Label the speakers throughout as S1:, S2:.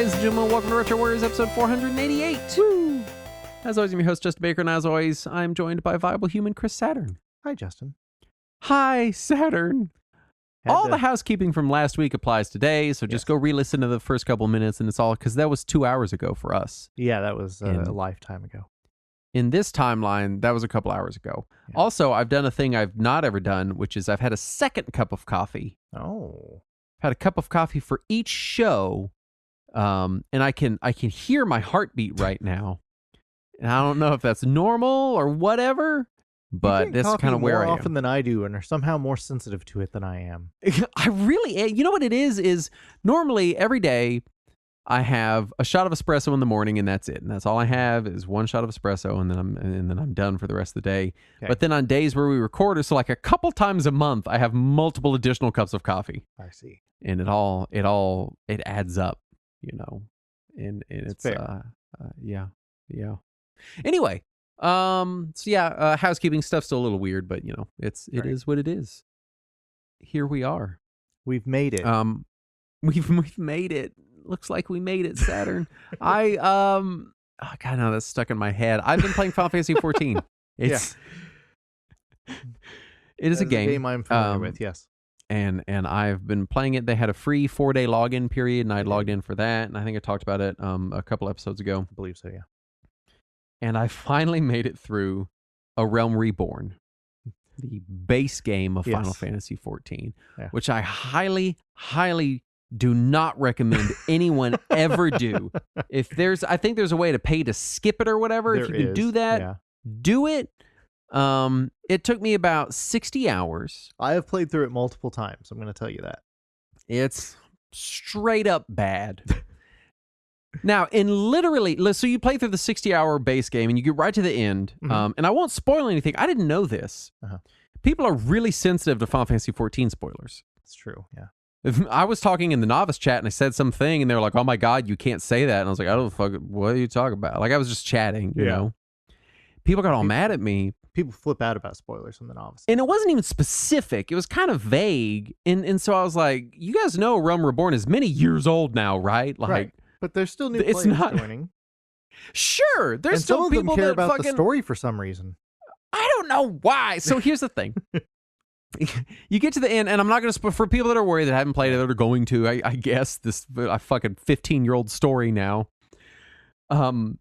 S1: ladies and gentlemen. Welcome to Retro Warriors, episode 488.
S2: Woo!
S1: As always, I'm your host, Justin Baker, and as always, I'm joined by Viable Human Chris Saturn.
S2: Hi, Justin.
S1: Hi, Saturn. All the housekeeping from last week applies today, so just go re-listen to the first couple minutes, and it's all, because that was 2 hours ago for us.
S2: Yeah, that was a lifetime ago.
S1: In this timeline, that was a couple hours ago. Yeah. Also, I've done a thing I've not ever done, which is I've had a second cup of coffee.
S2: Oh.
S1: Had a cup of coffee for each show, and I can hear my heartbeat right now. And I don't know if that's normal or whatever, but that's kind of where I am.
S2: More often than I do, and are somehow more sensitive to it than I am.
S1: I really am. You know what it is normally every day I have a shot of espresso in the morning, and that's it. And that's all I have is one shot of espresso, and then I'm done for the rest of the day. Okay. But then on days where we record, so like a couple times a month, I have multiple additional cups of coffee.
S2: I see.
S1: And it adds up, you know. And it's yeah. Anyway, housekeeping stuff's still a little weird, but you know, it is what it is. Here we are.
S2: We've made it.
S1: We've made it. Looks like we made it, Saturn. Oh God, no, that's stuck in my head. I've been playing Final Fantasy 14. It is a game
S2: I'm familiar with, yes.
S1: And I've been playing it. They had a free 4-day login period, and I logged in for that. And I think I talked about it a couple episodes ago.
S2: I believe so, yeah.
S1: And I finally made it through A Realm Reborn, the base game of Final Fantasy 14, which I highly, highly do not recommend anyone ever do. I think there's a way to pay to skip it or whatever. If you can do that, do it. It took me about 60 hours.
S2: I have played through it multiple times. I'm going to tell you that.
S1: It's straight up bad. Now, so you play through the 60-hour base game and you get right to the end. Mm-hmm. And I won't spoil anything. I didn't know this. Uh-huh. People are really sensitive to Final Fantasy 14 spoilers.
S2: It's true, yeah.
S1: I was talking in the novice chat and I said something and they were like, "Oh my God, you can't say that." And I was like, "I don't what are you talking about?" Like I was just chatting, you know. People got all mad at me.
S2: People flip out about spoilers in the novice.
S1: And it wasn't even specific. It was kind of vague. And so I was like, you guys know Realm Reborn is many years old now, right? Like, right.
S2: But there's still new players joining.
S1: Sure. There's still
S2: some
S1: people
S2: of them care about the story for some reason.
S1: I don't know why. So here's the thing. You get to the end, and I'm not going to for people that are worried that haven't played it, that are going to, I guess, this fucking 15-year-old story now. I'm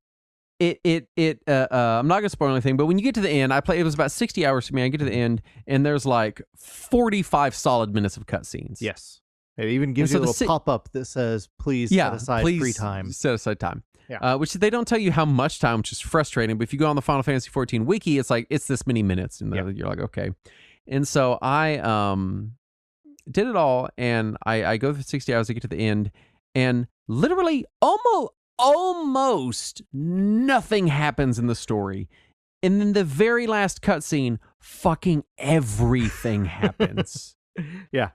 S1: not going to spoil anything, but when you get to the end, it was about 60 hours for me. I get to the end, and there's like 45 solid minutes of cutscenes.
S2: Yes. It even gives you a little pop-up that says, please set aside free time.
S1: Set aside time. Yeah. Which they don't tell you how much time, which is frustrating. But if you go on the Final Fantasy 14 wiki, it's like, it's this many minutes. And you're like, okay. And so I did it all, and I go through 60 hours to get to the end, and literally almost nothing happens in the story. And then the very last cutscene, fucking everything happens.
S2: Yeah.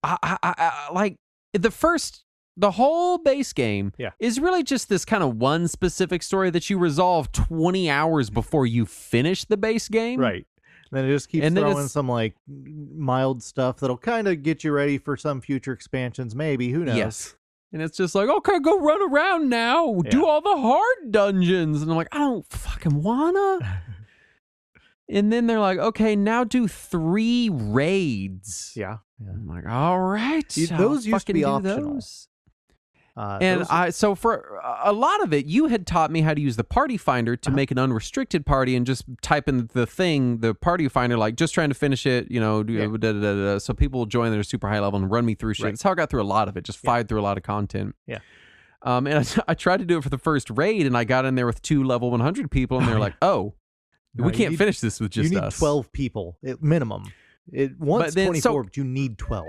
S1: I like the whole base game is really just this kind of one specific story that you resolve 20 hours before you finish the base game.
S2: Right. And then it just keeps throwing some like mild stuff that'll kind of get you ready for some future expansions, maybe. Who knows?
S1: Yes. And it's just like, okay, go run around now. Yeah. Do all the hard dungeons. And I'm like, I don't fucking wanna. And then they're like, okay, now do 3 raids.
S2: Yeah.
S1: I'm like, all right.
S2: Those used to be optional.
S1: So for a lot of it, you had taught me how to use the party finder to make an unrestricted party and just type in the party finder, like just trying to finish it, you know, so people will join that are super high level and run me through shit. Right. That's how I got through a lot of it, just fired through a lot of content.
S2: Yeah.
S1: And I tried to do it for the first raid, and I got in there with 2 level 100 people, and they're like, oh, we can't finish this with just us.
S2: You need 12 people, minimum. It wants 24, but you need 12.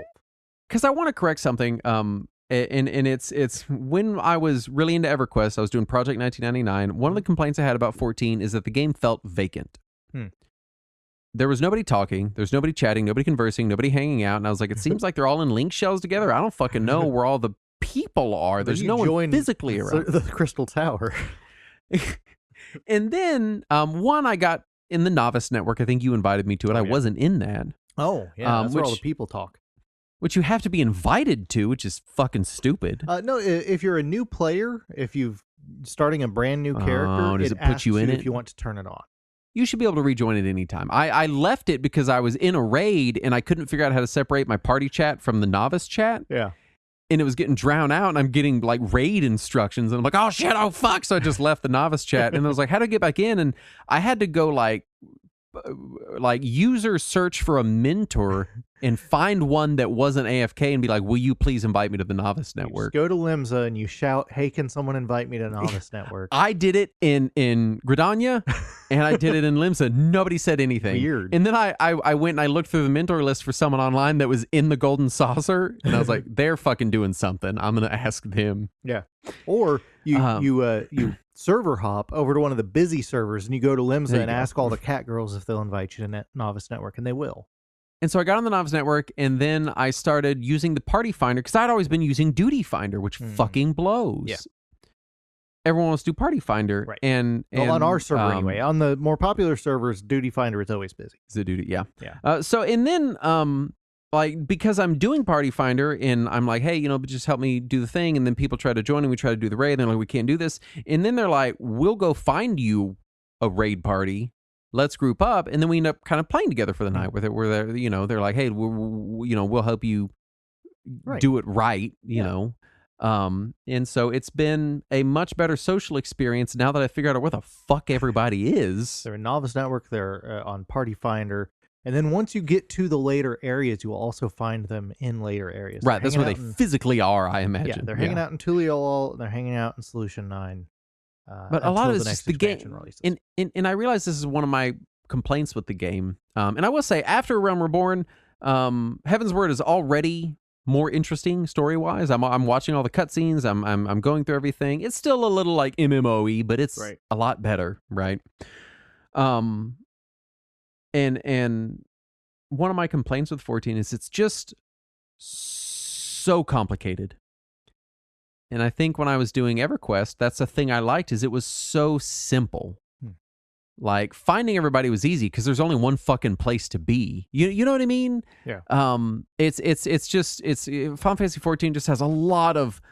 S1: Because I want to correct something. And it's when I was really into EverQuest, I was doing Project 1999. One of the complaints I had about 14 is that the game felt vacant. There was nobody talking. There's nobody chatting, nobody conversing, nobody hanging out. And I was like, it seems like they're all in link shells together. I don't fucking know where all the people are. There's no one physically around.
S2: The Crystal Tower.
S1: And then I got in the Novice Network. I think you invited me to it. I wasn't in that.
S2: Oh, yeah. That's where all the people talk.
S1: which you have to be invited to, which is fucking stupid.
S2: No, if you're a new player, if you've starting a brand new character,
S1: does it put you in it
S2: if you want to turn it on.
S1: You should be able to rejoin at any time. I left it because I was in a raid and I couldn't figure out how to separate my party chat from the novice chat.
S2: Yeah.
S1: And it was getting drowned out, and I'm getting like raid instructions, and I'm like, oh shit, oh fuck. So I just left the novice chat, and I was like, how do I get back in? And I had to go like user search for a mentor and find one that wasn't AFK and be like, will you please invite me to the novice network?
S2: You just go to Limsa and you shout, hey, can someone invite me to novice network?
S1: I did it in Gridania and I did it in Limsa. Nobody said anything.
S2: Weird.
S1: And then I went and I looked through the mentor list for someone online that was in the golden saucer, and I was like, they're fucking doing something. I'm going to ask them.
S2: Yeah. Or you server hop over to one of the busy servers and you go to Limsa and ask all the cat girls if they'll invite you to novice network, and they will.
S1: And so I got on the novice network, and then I started using the party finder because I'd always been using duty finder, which fucking blows.
S2: Yeah.
S1: Everyone wants to do party finder,
S2: right?
S1: And
S2: on our server anyway. On the more popular servers, duty finder is always busy.
S1: It's a duty, yeah.
S2: Yeah.
S1: And then like because I'm doing party finder, and I'm like, hey, just help me do the thing, and then people try to join, and we try to do the raid, and they're like, we can't do this, and then they're like, we'll go find you a raid party. Let's group up, and then we end up kind of playing together for the night. Where they're like, hey, we'll help you do it right, you know. And so it's been a much better social experience now that I figured out where the fuck everybody is.
S2: They're in Novice Network. They're on Party Finder. And then once you get to the later areas, you will also find them in later areas.
S1: Right, that's where they physically are, I imagine.
S2: Yeah, they're hanging out in Tuliol, they're hanging out in Solution 9.
S1: But a lot of it's just the game. And I realize this is one of my complaints with the game. And I will say, after Realm Reborn, Heaven's Word is already more interesting story-wise. I'm watching all the cutscenes. I'm going through everything. It's still a little like MMO-y, but it's a lot better, right? And one of my complaints with 14 is it's just so complicated. And I think when I was doing EverQuest, that's the thing I liked, is it was so simple. Like, finding everybody was easy because there's only one fucking place to be. You know what I mean?
S2: Yeah.
S1: Final Fantasy 14 just has a lot of,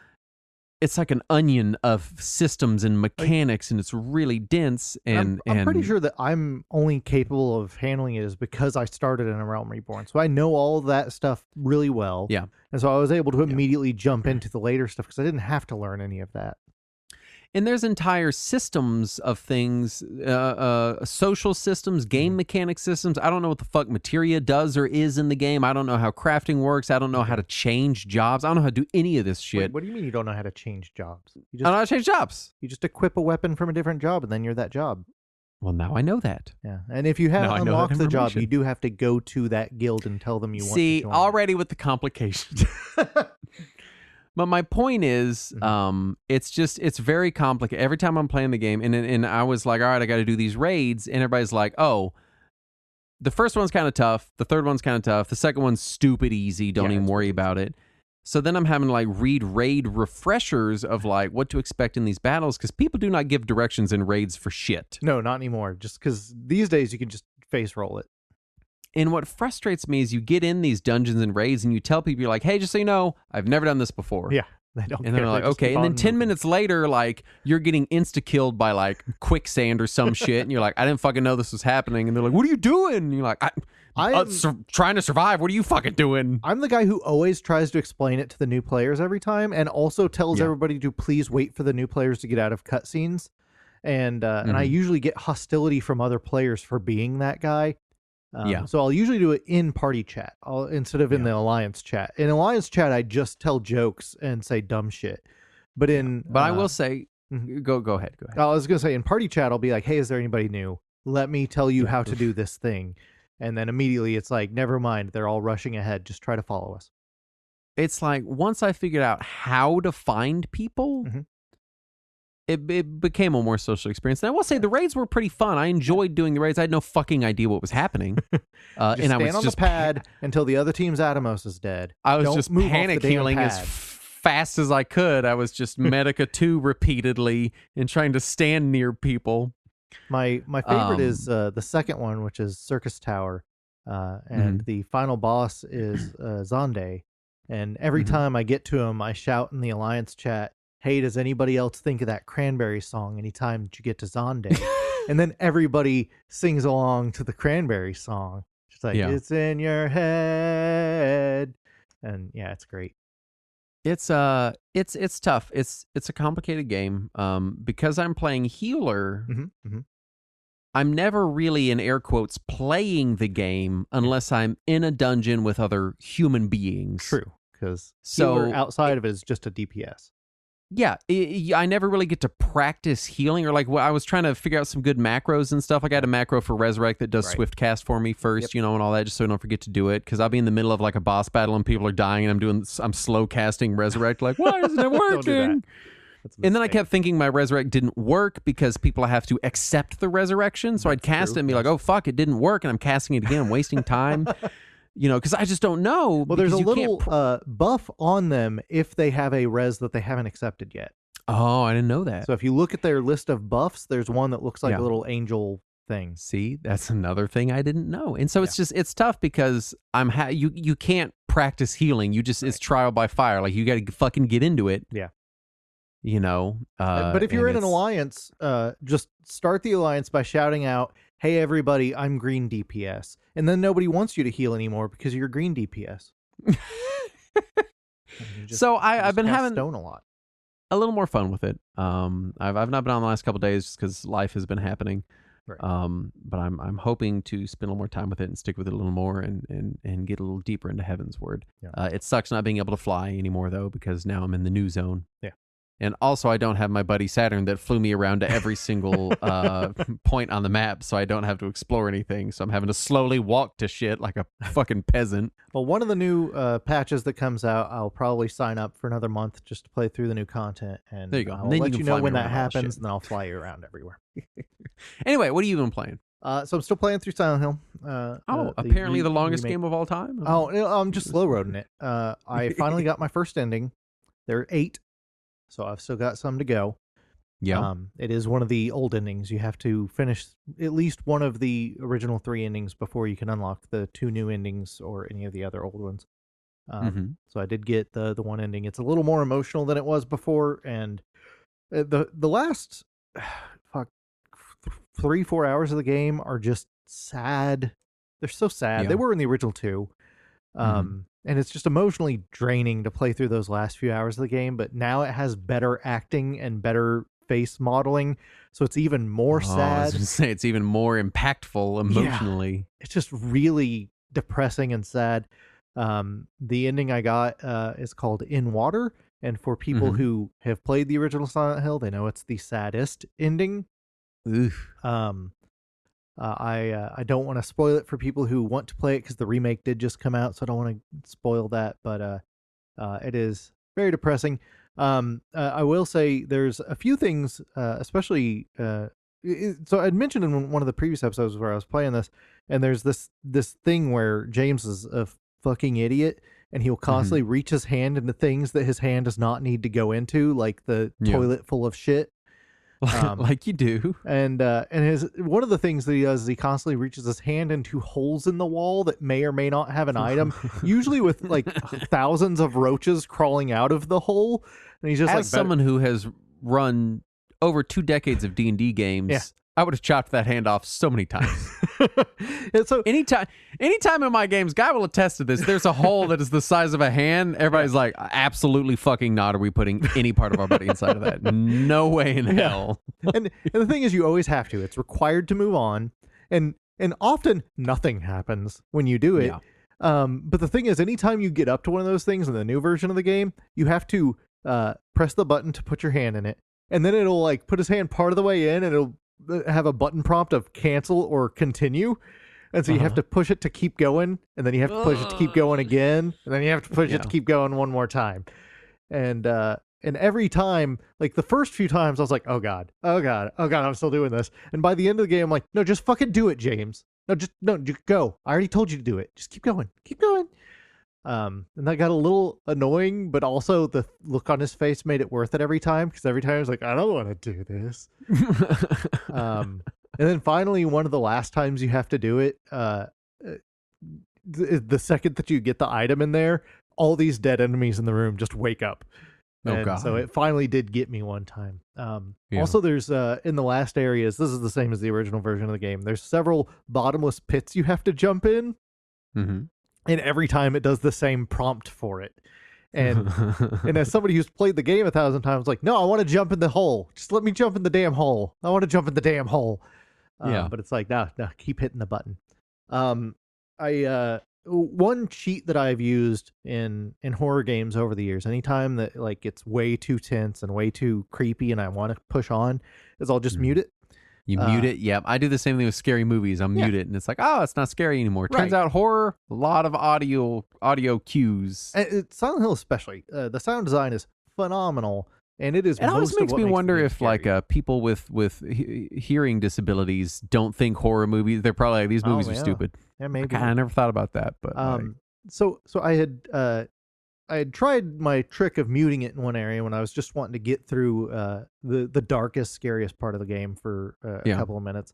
S1: it's like an onion of systems and mechanics, and it's really dense. And
S2: I'm pretty sure that I'm only capable of handling it is because I started in a Realm Reborn. So I know all of that stuff really well.
S1: Yeah.
S2: And so I was able to immediately jump into the later stuff because I didn't have to learn any of that.
S1: And there's entire systems of things, social systems, game mechanic systems. I don't know what the fuck materia does or is in the game. I don't know how crafting works. I don't know how to change jobs. I don't know how to do any of this shit.
S2: Wait, what do you mean you don't know how to change jobs?
S1: I don't know how to change jobs.
S2: You just equip a weapon from a different job, and then you're that job.
S1: Well, now I know that.
S2: Yeah, and if you haven't unlocked the job, you do have to go to that guild and tell them you want to join.
S1: Already with the complications. But my point is, it's very complicated. Every time I'm playing the game, and I was like, all right, I got to do these raids, and everybody's like, oh, the first one's kind of tough, the third one's kind of tough, the second one's stupid easy, don't even worry about it. So then I'm having to like read raid refreshers of like what to expect in these battles, because people do not give directions in raids for shit.
S2: No, not anymore. Just because these days you can just face roll it.
S1: And what frustrates me is you get in these dungeons and raids and you tell people, you're like, hey, just so you know, I've never done this before.
S2: Yeah, they don't.
S1: And they're like, okay. And then 10 minutes later, like, you're getting insta-killed by like quicksand or some shit. And you're like, I didn't fucking know this was happening. And they're like, what are you doing? And you're like, I'm trying to survive. What are you fucking doing?
S2: I'm the guy who always tries to explain it to the new players every time, and also tells everybody to please wait for the new players to get out of cutscenes. And I usually get hostility from other players for being that guy. So I'll usually do it in party chat instead of in the alliance chat. In alliance chat, I just tell jokes and say dumb shit. But
S1: I will say, go ahead.
S2: I was gonna say in party chat, I'll be like, hey, is there anybody new? Let me tell you how to do this thing. And then immediately it's like, never mind, they're all rushing ahead. Just try to follow us.
S1: It's like, once I figured out how to find people, it became a more social experience. And I will say the raids were pretty fun. I enjoyed doing the raids. I had no fucking idea what was happening.
S2: And I was on the pad until the other team's Atomos is dead.
S1: I was just panic healing as fast as I could. I was just Medica 2 repeatedly and trying to stand near people.
S2: My favorite is the second one, which is Circus Tower. And the final boss is Zonde. And every time I get to him, I shout in the Alliance chat, "Hey, does anybody else think of that Cranberry song anytime that you get to Zonde?" And then everybody sings along to the Cranberry song. It's like, it's in your head. And yeah, it's great.
S1: It's tough. It's a complicated game. Because I'm playing healer, I'm never really, in air quotes, playing the game unless I'm in a dungeon with other human beings.
S2: True, because healer outside of it is just a DPS.
S1: Yeah, I never really get to practice healing, or like I was trying to figure out some good macros and stuff. I got a macro for Resurrect that does Swift Cast for me first, and all that, just so I don't forget to do it. Because I'll be in the middle of like a boss battle and people are dying, and I'm slow casting Resurrect. Like, why isn't it working?
S2: Don't do that.
S1: And then I kept thinking my Resurrect didn't work because people have to accept the resurrection. So I'd cast it and be like, oh, fuck, it didn't work. And I'm casting it again. I'm wasting time. Because I just don't know.
S2: Well, there's a little buff on them if they have a res that they haven't accepted yet.
S1: Oh, I didn't know that.
S2: So if you look at their list of buffs, there's one that looks like a little angel thing.
S1: See, that's another thing I didn't know. And so it's tough because you can't practice healing. You just it's trial by fire. Like you got to fucking get into it.
S2: Yeah.
S1: But
S2: if you're in an alliance, just start the alliance by shouting out, "Hey everybody, I'm green DPS," and then nobody wants you to heal anymore because you're green DPS.
S1: So I've been having
S2: stone a lot,
S1: a little more fun with it. I've not been on the last couple of days just because life has been happening.
S2: Right.
S1: But I'm hoping to spend a little more time with it and stick with it a little more and get a little deeper into Heaven's Word.
S2: Yeah.
S1: It sucks not being able to fly anymore though, because now I'm in the new zone.
S2: Yeah.
S1: And also, I don't have my buddy Saturn that flew me around to every single point on the map, so I don't have to explore anything. So I'm having to slowly walk to shit like a fucking peasant.
S2: Well, one of the new patches that comes out, I'll probably sign up for another month just to play through the new content. And
S1: there you go.
S2: I'll let you know when that happens, and then I'll fly you around everywhere.
S1: Anyway, what have you been playing?
S2: So I'm still playing through Silent Hill.
S1: Apparently the longest game of all time.
S2: I'm just slow roading it. I finally got my first ending. There are 8. So I've still got some to go.
S1: Yeah.
S2: It is one of the old endings. You have to finish at least one of the original 3 endings before you can unlock the 2 new endings or any of the other old ones. So I did get the one ending. It's a little more emotional than it was before, and the last 3-4 hours of the game are just sad. They're so sad. They were in the original 2. And it's just emotionally draining to play through those last few hours of the game, but now it has better acting and better face modeling, so it's even more sad.
S1: I was gonna say, it's even more impactful emotionally.
S2: Yeah, it's just really depressing and sad. The ending I got is called In Water, and for people who have played the original Silent Hill, they know it's the saddest ending.
S1: Oof.
S2: I don't want to spoil it for people who want to play it because the remake did just come out, so I don't want to spoil that. But it is very depressing. I will say there's a few things, especially. So I'd mentioned in one of the previous episodes where I was playing this, and there's this thing where James is a fucking idiot, and he'll constantly reach his hand into things that his hand does not need to go into, like the toilet full of shit.
S1: Like you do.
S2: And one of the things that he does is he constantly reaches his hand into holes in the wall that may or may not have an item, usually with like thousands of roaches crawling out of the hole. And he's just
S1: as someone who has run over 2 decades of D&D games, I would have chopped that hand off so many times.
S2: So
S1: anytime in my games, Guy will attest to this, there's a hole that is the size of a hand. Everybody's like, absolutely fucking not are we putting any part of our body inside of that. No way in hell.
S2: And the thing is, you always have to. It's required to move on. And often nothing happens when you do it. Yeah. But the thing is, anytime you get up to one of those things in the new version of the game, you have to press the button to put your hand in it. And then it'll like put his hand part of the way in, and it'll have a button prompt of cancel or continue, and so you have to push it to keep going, and then you have to push it to keep going again, and then you have to push it to keep going one more time. And every time, like the first few times, I was like, oh god, I'm still doing this. And by the end of the game, I'm like, no, just fucking do it, James. Just go. I already told you to do it. Just keep going. And that got a little annoying, but also the look on his face made it worth it every time, because every time I was like, I don't want to do this. And then finally, one of the last times you have to do it, the second that you get the item in there, all these dead enemies in the room just wake up.
S1: Oh, God.
S2: So it finally did get me one time. Also, there's in the last areas, this is the same as the original version of the game. There's several bottomless pits you have to jump in.
S1: Mm-hmm.
S2: And every time it does the same prompt for it. And as somebody who's played the game 1,000 times, like, no, I want to jump in the hole. Just let me jump in the damn hole. I want to jump in the damn hole. But it's like, no, keep hitting the button. One cheat that I've used in horror games over the years, anytime that like it's way too tense and way too creepy and I want to push on, is I'll just mute it.
S1: You mute it? Yep. I do the same thing with scary movies. I'll mute it and it's like, oh, it's not scary anymore. Turns out horror, a lot of audio cues.
S2: Silent Hill especially. The sound design is phenomenal. And it is.
S1: It always makes me wonder if scary. Like people with hearing disabilities don't think horror movies. They're probably like, these movies are stupid.
S2: Yeah, maybe.
S1: I never thought about that, but
S2: so I had tried my trick of muting it in one area when I was just wanting to get through the darkest, scariest part of the game for a couple of minutes,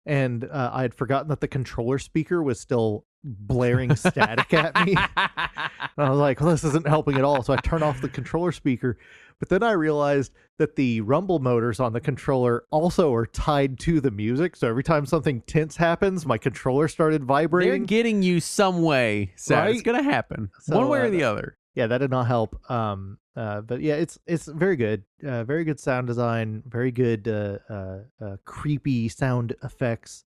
S2: and I had forgotten that the controller speaker was still blaring static at me. And I was like, well, this isn't helping at all. So I turned off the controller speaker. But then I realized that the rumble motors on the controller also are tied to the music. So every time something tense happens, my controller started vibrating.
S1: They're getting you some way. So right? It's going to happen one way or the other.
S2: Yeah, that did not help. But yeah, it's very good. Very good sound design. Very good creepy sound effects.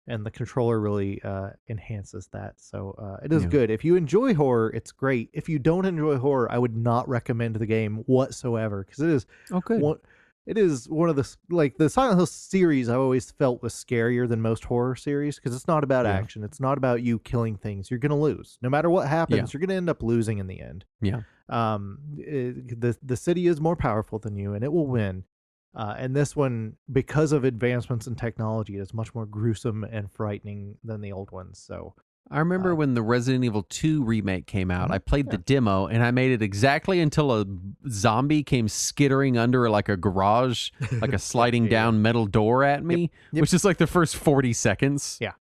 S2: And the controller really enhances that. So it is good. If you enjoy horror, it's great. If you don't enjoy horror, I would not recommend the game whatsoever because it is it is one of the like the Silent Hill series I've always felt was scarier than most horror series because it's not about action. It's not about you killing things. You're gonna lose no matter what happens. You're gonna end up losing in the end.
S1: Yeah.
S2: The city is more powerful than you, and it will win. And this one, because of advancements in technology, is much more gruesome and frightening than the old ones. So
S1: I remember when the Resident Evil 2 remake came out, I played the demo and I made it exactly until a zombie came skittering under like a garage, like a sliding down metal door at me, which is like the first 40 seconds.
S2: Yeah.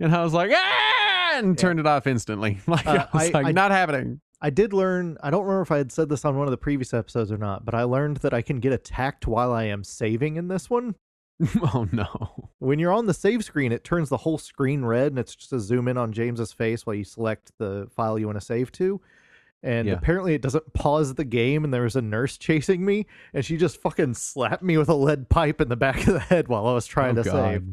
S1: And I was like, ah! And turned it off instantly. Like, I was like, not happening.
S2: I did learn, I don't remember if I had said this on one of the previous episodes or not, but I learned that I can get attacked while I am saving in this one.
S1: Oh, no.
S2: When you're on the save screen, it turns the whole screen red, and it's just a zoom in on James's face while you select the file you want to save to. And apparently it doesn't pause the game, and there was a nurse chasing me, and she just fucking slapped me with a lead pipe in the back of the head while I was trying to save.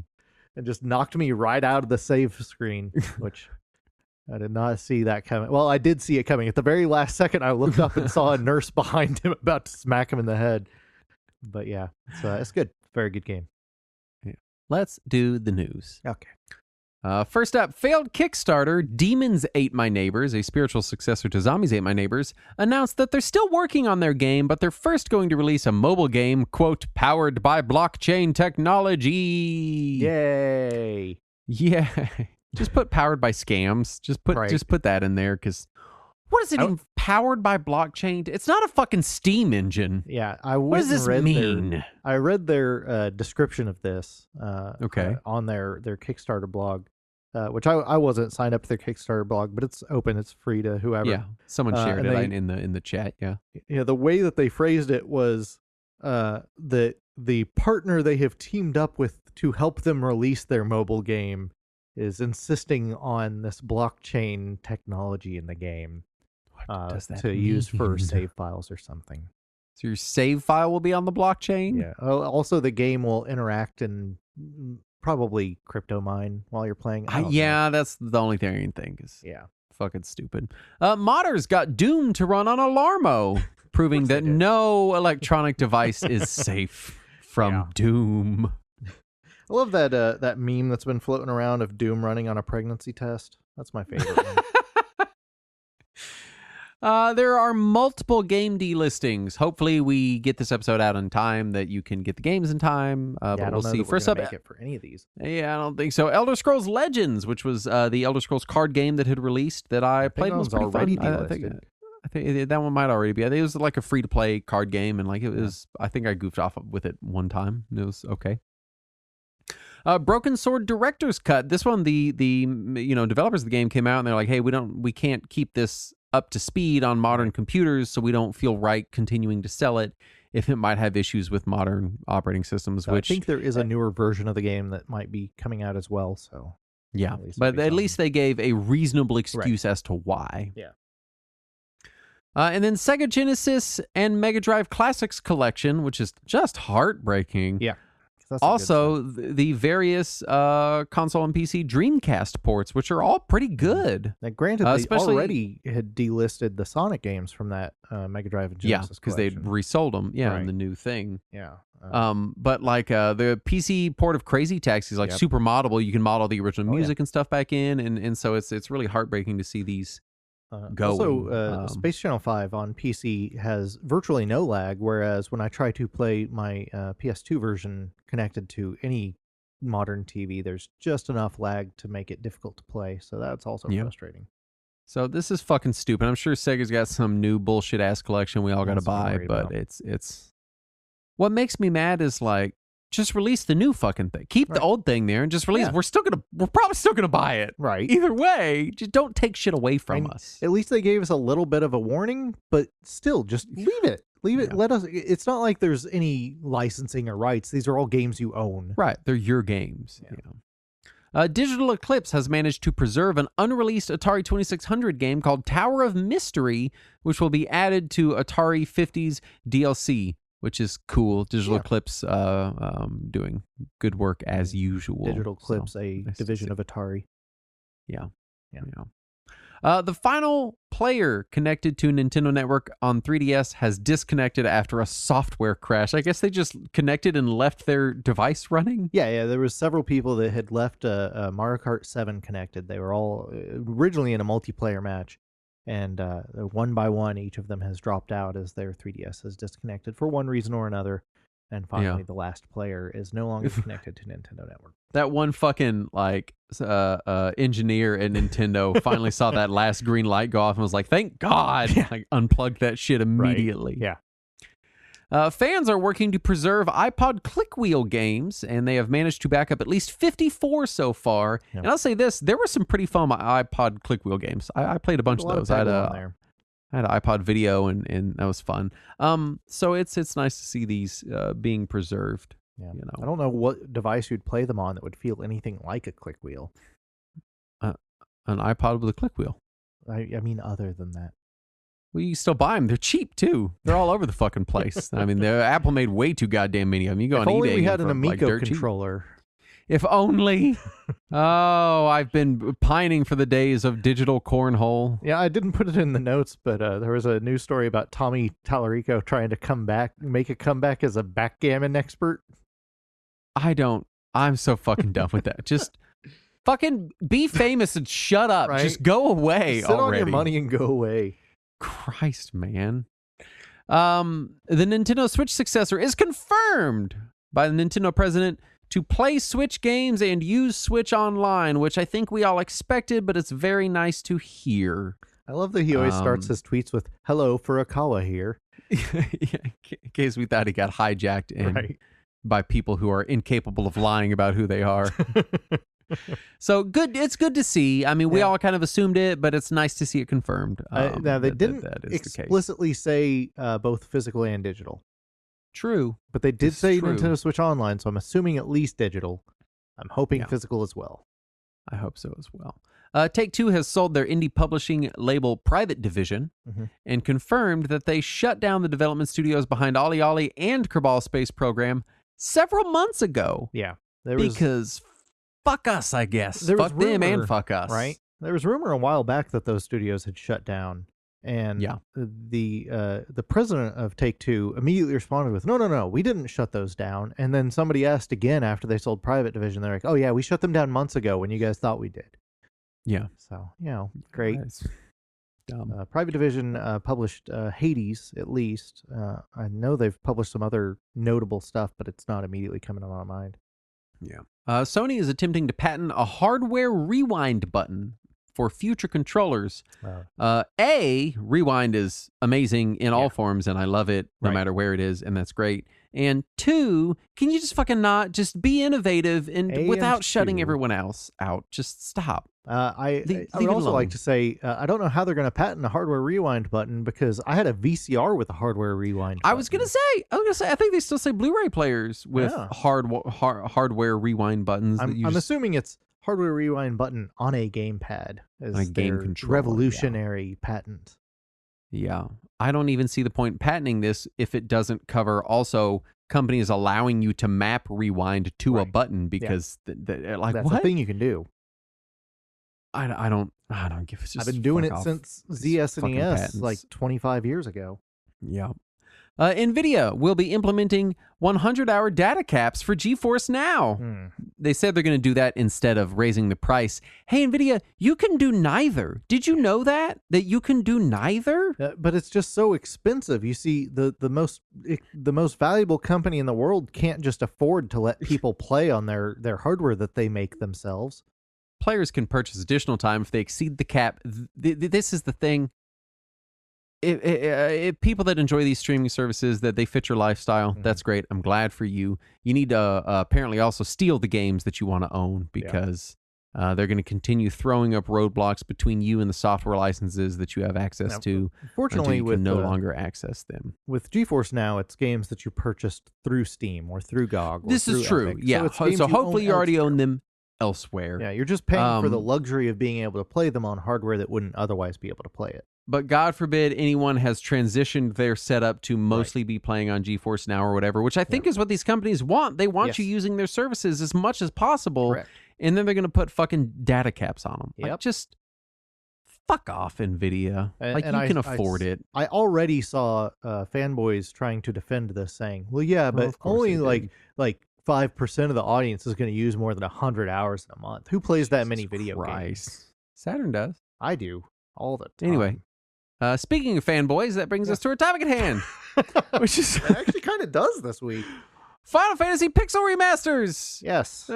S2: And just knocked me right out of the save screen, which... I did not see that coming. Well, I did see it coming. At the very last second, I looked up and saw a nurse behind him about to smack him in the head. But yeah, it's good. Very good game.
S1: Yeah. Let's do the news.
S2: Okay.
S1: First up, failed Kickstarter, Demons Ate My Neighbors, a spiritual successor to Zombies Ate My Neighbors, announced that they're still working on their game, but they're first going to release a mobile game, quote, powered by blockchain technology.
S2: Yay.
S1: Yeah. Just put powered by scams. Just put that in there because what is it even powered by blockchain? It's not a fucking Steam engine.
S2: Yeah,
S1: what does this mean?
S2: I read their description of this. On their Kickstarter blog, which I wasn't signed up to their Kickstarter blog, but it's open. It's free to whoever.
S1: Yeah, someone shared it in the chat. Yeah.
S2: Yeah, the way that they phrased it was that the partner they have teamed up with to help them release their mobile game is insisting on this blockchain technology in the game to use for save files or something.
S1: So your save file will be on the blockchain?
S2: Yeah. Also, the game will interact and probably crypto mine while you're playing.
S1: That's the only thing I can think is fucking stupid. Modders got Doom to run on Alarmo, proving that no electronic device is safe from Doom.
S2: I love that meme that's been floating around of Doom running on a pregnancy test. That's my favorite one.
S1: There are multiple game delistings. Hopefully we get this episode out in time that you can get the games in time. But we'll see.
S2: First up, make it for any of these.
S1: Yeah, I don't think so. Elder Scrolls Legends, which was the Elder Scrolls card game that had released that I played, was pretty fun. I think that one might already be. I think it was like a free to play card game, and like it was. I think I goofed off with it one time. And it was okay. Broken Sword Director's Cut. This one, the developers of the game came out and they're like, hey, we can't keep this up to speed on modern computers, so we don't feel right continuing to sell it if it might have issues with modern operating systems.
S2: So
S1: which
S2: I think there is a newer version of the game that might be coming out as well. So
S1: yeah, but at least they gave a reasonable excuse as to why.
S2: Yeah.
S1: And then Sega Genesis and Mega Drive Classics Collection, which is just heartbreaking.
S2: Yeah.
S1: Also, the various console and PC Dreamcast ports, which are all pretty good.
S2: Now, granted, they already had delisted the Sonic games from that Mega Drive and Genesis
S1: because they'd resold them, in the new thing.
S2: Yeah.
S1: But like the PC port of Crazy Taxi is like super moddable. You can model the original music and stuff back in, and so it's really heartbreaking to see these going.
S2: Also, Space Channel 5 on PC has virtually no lag, whereas when I try to play my PS2 version connected to any modern TV, there's just enough lag to make it difficult to play. So that's also frustrating.
S1: So this is fucking stupid. I'm sure Sega's got some new bullshit ass collection we all got to buy, but it's what makes me mad is like, just release the new fucking thing. Keep the old thing there and just release.
S2: Yeah.
S1: We're probably still gonna buy it.
S2: Right.
S1: Either way, just don't take shit away from us.
S2: At least they gave us a little bit of a warning, but still, just leave it. Leave it.
S1: Yeah.
S2: Let us. It's not like there's any licensing or rights. These are all games you own.
S1: Right. They're your games. Yeah. Digital Eclipse has managed to preserve an unreleased Atari 2600 game called Tower of Mystery, which will be added to Atari 50's DLC. Which is cool. Digital Eclipse doing good work as usual.
S2: Digital Eclipse, a division of Atari.
S1: Yeah. The final player connected to Nintendo Network on 3DS has disconnected after a software crash. I guess they just connected and left their device running?
S2: Yeah. There was several people that had left Mario Kart 7 connected. They were all originally in a multiplayer match. And one by one, each of them has dropped out as their 3DS is disconnected for one reason or another. And finally, the last player is no longer connected to Nintendo Network.
S1: That one fucking engineer at Nintendo finally saw that last green light go off and was like, "Thank God!" Like unplugged that shit immediately.
S2: Right. Yeah.
S1: Fans are working to preserve iPod click wheel games, and they have managed to back up at least 54 so far. Yeah. And I'll say this, there were some pretty fun iPod click wheel games. I played a bunch of those. I had an iPod video, and that was fun. So it's nice to see these being preserved.
S2: Yeah. I don't know what device you'd play them on that would feel anything like a click wheel.
S1: An iPod with a click wheel.
S2: I mean, other than that.
S1: Well, you can still buy them. They're cheap, too. They're all over the fucking place. I mean, Apple made way too goddamn many of them. You go on eBay.
S2: If only we had an Amico controller.
S1: If only. Oh, I've been pining for the days of digital cornhole.
S2: Yeah, I didn't put it in the notes, but there was a news story about Tommy Tallarico trying to make a comeback as a backgammon expert.
S1: I'm so fucking done with that. Just fucking be famous and shut up. Right? Just go away
S2: Sit
S1: already.
S2: on your money and go away.
S1: Christ, man. The Nintendo Switch successor is confirmed by the Nintendo president to play Switch games and use Switch Online, which I think we all expected, but it's very nice to hear.
S2: I love that he always starts his tweets with, "Hello, Furukawa here."
S1: In case we thought he got hijacked by people who are incapable of lying about who they are. So good. It's good to see. I mean, we all kind of assumed it, but it's nice to see it confirmed.
S2: Now, they didn't explicitly say both physical and digital.
S1: True.
S2: But they did say Nintendo Switch Online, so I'm assuming at least digital. I'm hoping physical as well.
S1: I hope so as well. Take-Two has sold their indie publishing label Private Division and confirmed that they shut down the development studios behind Ollie Ollie and Kerbal Space Program several months ago.
S2: Yeah.
S1: Because fuck us, I guess. Fuck them and fuck us.
S2: Right? There was rumor a while back that those studios had shut down. And the president of Take-Two immediately responded with, no, we didn't shut those down. And then somebody asked again after they sold Private Division. They're like, oh, yeah, we shut them down months ago when you guys thought we did.
S1: Yeah.
S2: So, great. Private Division published Hades, at least. I know they've published some other notable stuff, but it's not immediately coming to my mind.
S1: Yeah. Sony is attempting to patent a hardware rewind button for future controllers. Rewind is amazing in all forms, and I love it no matter where it is, and that's great. And 2, can you just fucking not just be innovative and without shutting everyone else out? Just stop.
S2: I would also like to say, I don't know how they're going to patent a hardware rewind button, because I had a VCR with a hardware rewind button.
S1: I was going to say, I think they still say Blu-ray players with hardware rewind buttons.
S2: I'm assuming it's hardware rewind button on a gamepad as a game controller, revolutionary patent.
S1: Yeah. I don't even see the point in patenting this if it doesn't cover also companies allowing you to map rewind to a button, because
S2: that's a thing you can do.
S1: I don't give a shit.
S2: I've been doing it since ZSNES like 25 years ago.
S1: Yeah. NVIDIA will be implementing 100-hour data caps for GeForce Now. They said they're going to do that instead of raising the price. Hey, NVIDIA, you can do neither. Did you know that you can do neither?
S2: But it's just so expensive. You see, the most valuable company in the world can't just afford to let people play on their hardware that they make themselves.
S1: Players can purchase additional time if they exceed the cap. This is the thing. If people that enjoy these streaming services, that they fit your lifestyle, that's great. I'm glad for you. You need to apparently also steal the games that you want to own, because they're going to continue throwing up roadblocks between you and the software licenses that you have access to.
S2: Fortunately,
S1: you can no longer access them.
S2: With GeForce Now, it's games that you purchased through Steam or through GOG.
S1: This is true.
S2: Epic.
S1: Yeah. So hopefully you already own them elsewhere.
S2: Yeah, you're just paying for the luxury of being able to play them on hardware that wouldn't otherwise be able to play it.
S1: But God forbid anyone has transitioned their setup to mostly be playing on GeForce Now or whatever, which I think is what these companies want. They want you using their services as much as possible.
S2: Correct.
S1: And then they're going to put fucking data caps on them.
S2: Yep.
S1: Like, just fuck off, NVIDIA. You can afford it.
S2: I already saw fanboys trying to defend this, saying, well, yeah, but only like 5% of the audience is going to use more than 100 hours in a month. Who plays that many video games?
S1: Saturn does.
S2: I do all the time.
S1: Anyway, speaking of fanboys, that brings us to our topic at hand, which is
S2: it actually kind of does this week.
S1: Final Fantasy Pixel Remasters.
S2: Yes.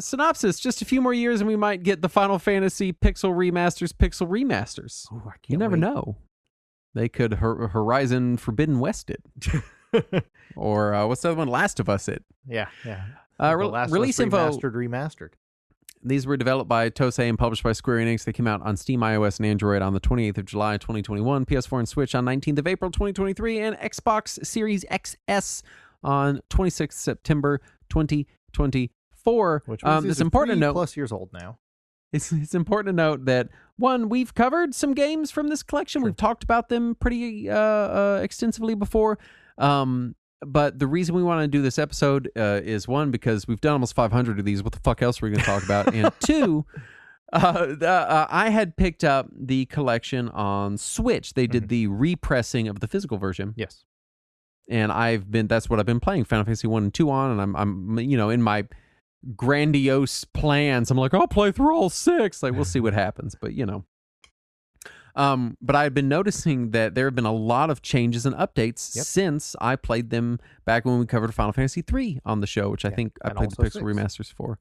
S1: Synopsis: just a few more years and we might get the Final Fantasy Pixel Remasters.
S2: Oh, I can't
S1: you never
S2: wait.
S1: know. They could Horizon Forbidden West it. Or what's the other one? Last of Us it.
S2: Yeah.
S1: Release info.
S2: Remastered.
S1: These were developed by Tosei and published by Square Enix. They came out on Steam, iOS, and Android on the 28th of July, 2021, PS4 and Switch on 19th of April, 2023, and Xbox Series XS on 26th September, 2024.
S2: Which means
S1: it's important to note.
S2: +3 years old now.
S1: It's important to note that, one, we've covered some games from this collection. We've talked about them pretty extensively before. But the reason we want to do this episode is, one, because we've done almost 500 of these. What the fuck else are we going to talk about? And two, I had picked up the collection on Switch. They did the repressing of the physical version.
S2: Yes.
S1: And that's what I've been playing Final Fantasy 1 and 2 on, and I'm in my grandiose plans, I'm like, I'll play through all 6. Like, we'll see what happens, but but I've been noticing that there have been a lot of changes and updates since I played them back when we covered Final Fantasy 3 on the show, which I think I played the Pixel Remasters for.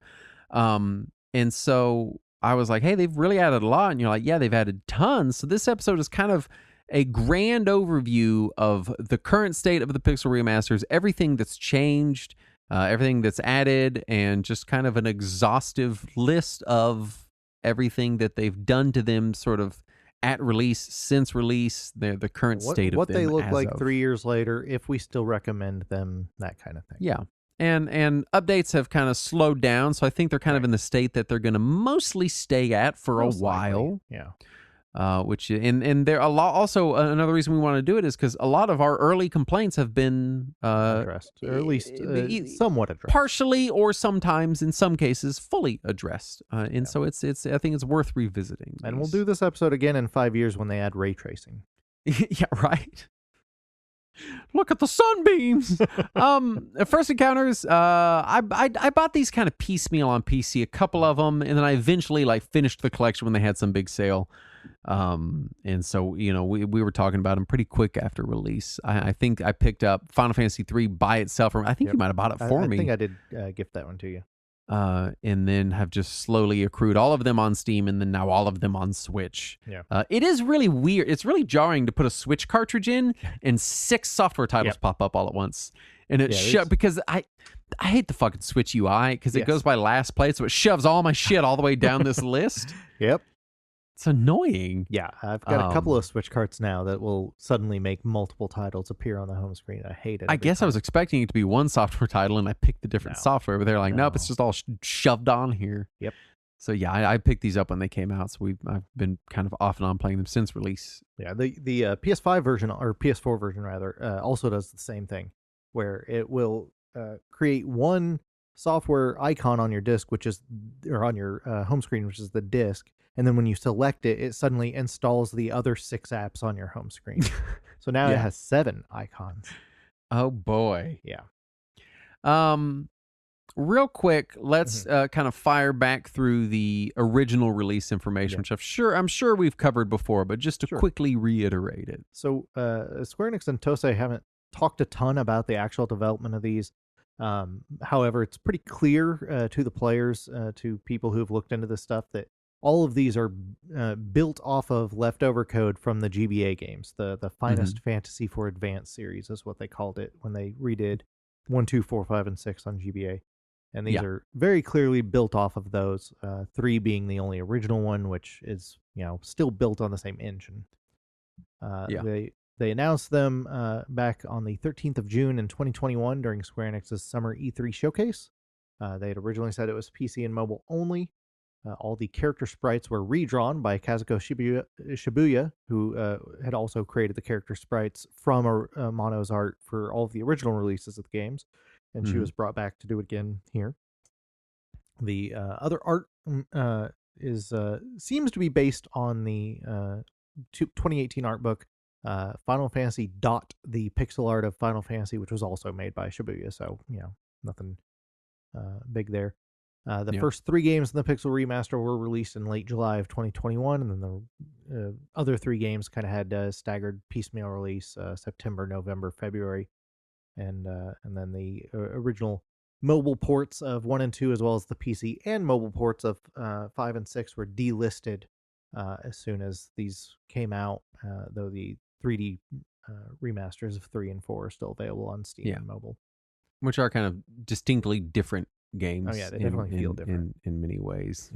S1: And so I was like, hey, they've really added a lot. And you're like, yeah, they've added tons. So this episode is kind of a grand overview of the current state of the Pixel Remasters, everything that's changed, everything that's added, and just kind of an exhaustive list of everything that they've done to them sort of at release, since release, the current state of
S2: what
S1: them.
S2: What they look like
S1: of.
S2: 3 years later, if we still recommend them, that kind of thing.
S1: Yeah. And updates have kind of slowed down, so I think they're kind of in the state that they're going to mostly stay at for a while.
S2: Likely. Yeah.
S1: Which and there a lot. Also, another reason we want to do it is because a lot of our early complaints have been
S2: addressed, or at least somewhat addressed,
S1: partially, or sometimes in some cases fully addressed. And so it's I think it's worth revisiting.
S2: And we'll do this episode again in 5 years when they add ray tracing.
S1: Yeah, right. Look at the sunbeams. First Encounters. I bought these kind of piecemeal on PC, a couple of them, and then I eventually finished the collection when they had some big sale. And so we were talking about them pretty quick after release. I think I picked up Final Fantasy 3 by itself. I think you might have bought it for me.
S2: I think I did gift that one to you.
S1: and then have just slowly accrued all of them on Steam, and then now all of them on Switch.
S2: Yeah.
S1: It is really weird. It's really jarring to put a Switch cartridge in and 6 software titles pop up all at once. And it because I hate the fucking Switch UI because it goes by last place, so it shoves all my shit all the way down this list.
S2: Yep.
S1: It's annoying.
S2: Yeah, I've got a couple of Switch carts now that will suddenly make multiple titles appear on the home screen. I hate it.
S1: I guess I was expecting it to be one software title, and I picked the different software, but they're like, nope, it's just all shoved on here.
S2: Yep.
S1: So yeah, I picked these up when they came out, so I've been kind of off and on playing them since release.
S2: Yeah, the PS5 version, or PS4 version rather, also does the same thing, where it will create one software icon on your disc, or on your home screen, which is the disc. And then when you select it, it suddenly installs the other 6 apps on your home screen. So now it has 7 icons.
S1: Oh boy.
S2: Yeah.
S1: Real quick, let's kind of fire back through the original release information, which I'm sure we've covered before, but just to quickly reiterate it.
S2: So Square Enix and Tosei haven't talked a ton about the actual development of these. However, it's pretty clear to the players, to people who've looked into this stuff, that all of these are built off of leftover code from the GBA games. The Finest Fantasy for Advanced series is what they called it when they redid 1, 2, 4, 5, and 6 on GBA. And these are very clearly built off of those, 3 being the only original one, which is, still built on the same engine. They announced them back on the 13th of June in 2021 during Square Enix's Summer E3 showcase. They had originally said it was PC and mobile only. All the character sprites were redrawn by Kazuko Shibuya, who had also created the character sprites from Mono's art for all of the original releases of the games, and she was brought back to do it again here. The other art seems to be based on the 2018 art book Final Fantasy Dot, the pixel art of Final Fantasy, which was also made by Shibuya, so nothing big there. The first 3 games in the Pixel Remaster were released in late July of 2021, and then the other 3 games kind of had staggered piecemeal release, September, November, February, and then the original mobile ports of 1 and 2, as well as the PC and mobile ports of 5 and 6 were delisted as soon as these came out, though the 3D remasters of 3 and 4 are still available on Steam and mobile.
S1: Which are kind of distinctly different games.
S2: Oh yeah, they definitely feel different
S1: in many ways.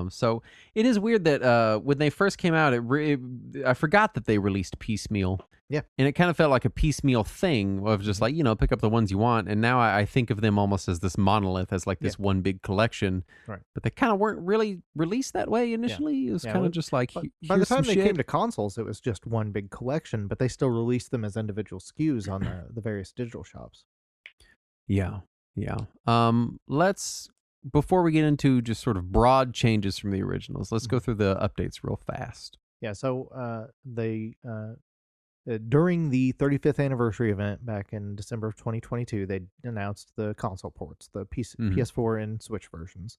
S1: So it is weird that when they first came out, I forgot that they released piecemeal.
S2: Yeah,
S1: and it kind of felt like a piecemeal thing of just like pick up the ones you want. And now I think of them almost as this monolith, as like this one big collection.
S2: Right.
S1: But they kind of weren't really released that way initially. It was kind of just like
S2: by the time they came to consoles, it was just one big collection. But they still released them as individual SKUs on the various digital shops.
S1: Yeah. Let's, before we get into just sort of broad changes from the originals, let's go through the updates real fast.
S2: Yeah, so they during the 35th anniversary event back in December of 2022, they announced the console ports, the PS4 and Switch versions.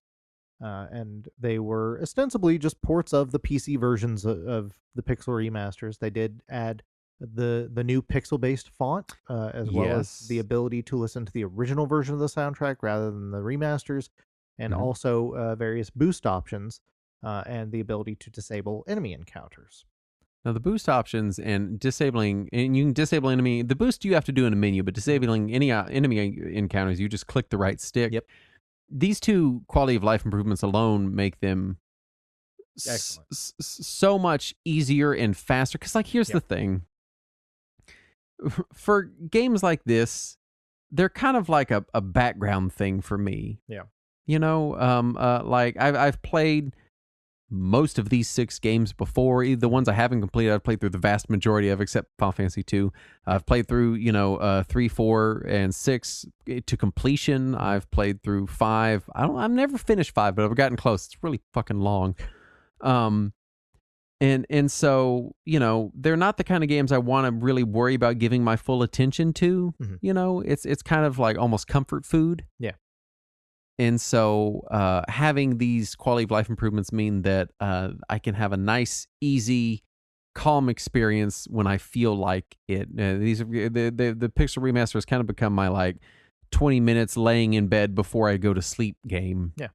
S2: And they were ostensibly just ports of the PC versions of the Pixel remasters. They did add the new pixel-based font, as well as the ability to listen to the original version of the soundtrack rather than the remasters, and also various boost options, and the ability to disable enemy encounters.
S1: Now, the boost options and disabling, and you can disable enemy, the boost you have to do in a menu, but disabling any enemy encounters, you just click the right stick.
S2: Yep.
S1: These 2 quality of life improvements alone make them so much easier and faster. Because, like, here's the thing. For games like this, they're kind of like a background thing for me.
S2: Yeah.
S1: Like I've played most of these 6 games before. The ones I haven't completed, I've played through the vast majority of, except Final Fantasy 2. I've played through, 3, 4, and 6 to completion. I've played through 5. I've never finished 5, but I've gotten close. It's really fucking long. And so, they're not the kind of games I want to really worry about giving my full attention to. It's kind of like almost comfort food.
S2: Yeah.
S1: And so having these quality of life improvements mean that I can have a nice, easy, calm experience when I feel like it. The Pixel Remaster has kind of become my like 20 minutes laying in bed before I go to sleep game.
S2: Yeah.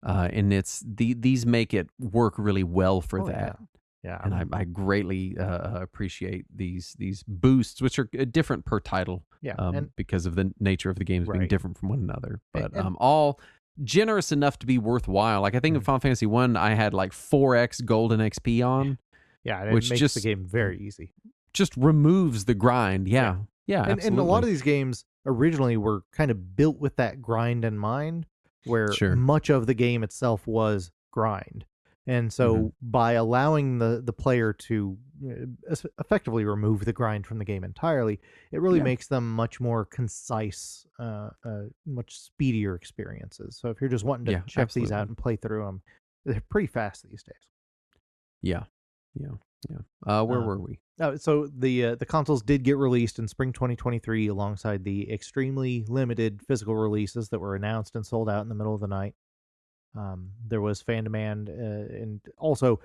S1: And these make it work really well for that.
S2: Yeah.
S1: And I greatly appreciate these boosts, which are different per title.
S2: Yeah.
S1: Because of the nature of the games being different from one another. But
S2: and
S1: all generous enough to be worthwhile. Like I think in Final Fantasy 1, I had like 4x golden XP on.
S2: Yeah, and
S1: which
S2: it makes
S1: just
S2: the game very easy.
S1: Just removes the grind. Yeah, absolutely.
S2: And a lot of these games originally were kind of built with that grind in mind, where much of the game itself was grind. And so by allowing the player to effectively remove the grind from the game entirely, it really makes them much more concise, much speedier experiences. So if you're just wanting to check these out and play through them, they're pretty fast these days.
S1: Yeah. Where were we?
S2: So the consoles did get released in spring 2023 alongside the extremely limited physical releases that were announced and sold out in the middle of the night. There was fan demand and also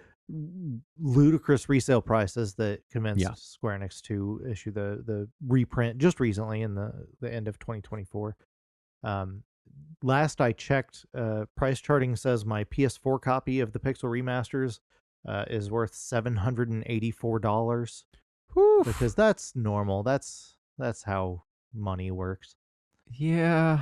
S2: ludicrous resale prices that convinced Square Enix to issue the reprint just recently in the end of 2024. Last I checked, price charting says my PS4 copy of the Pixel Remasters is worth $784. Because that's normal. That's how money works.
S1: Yeah.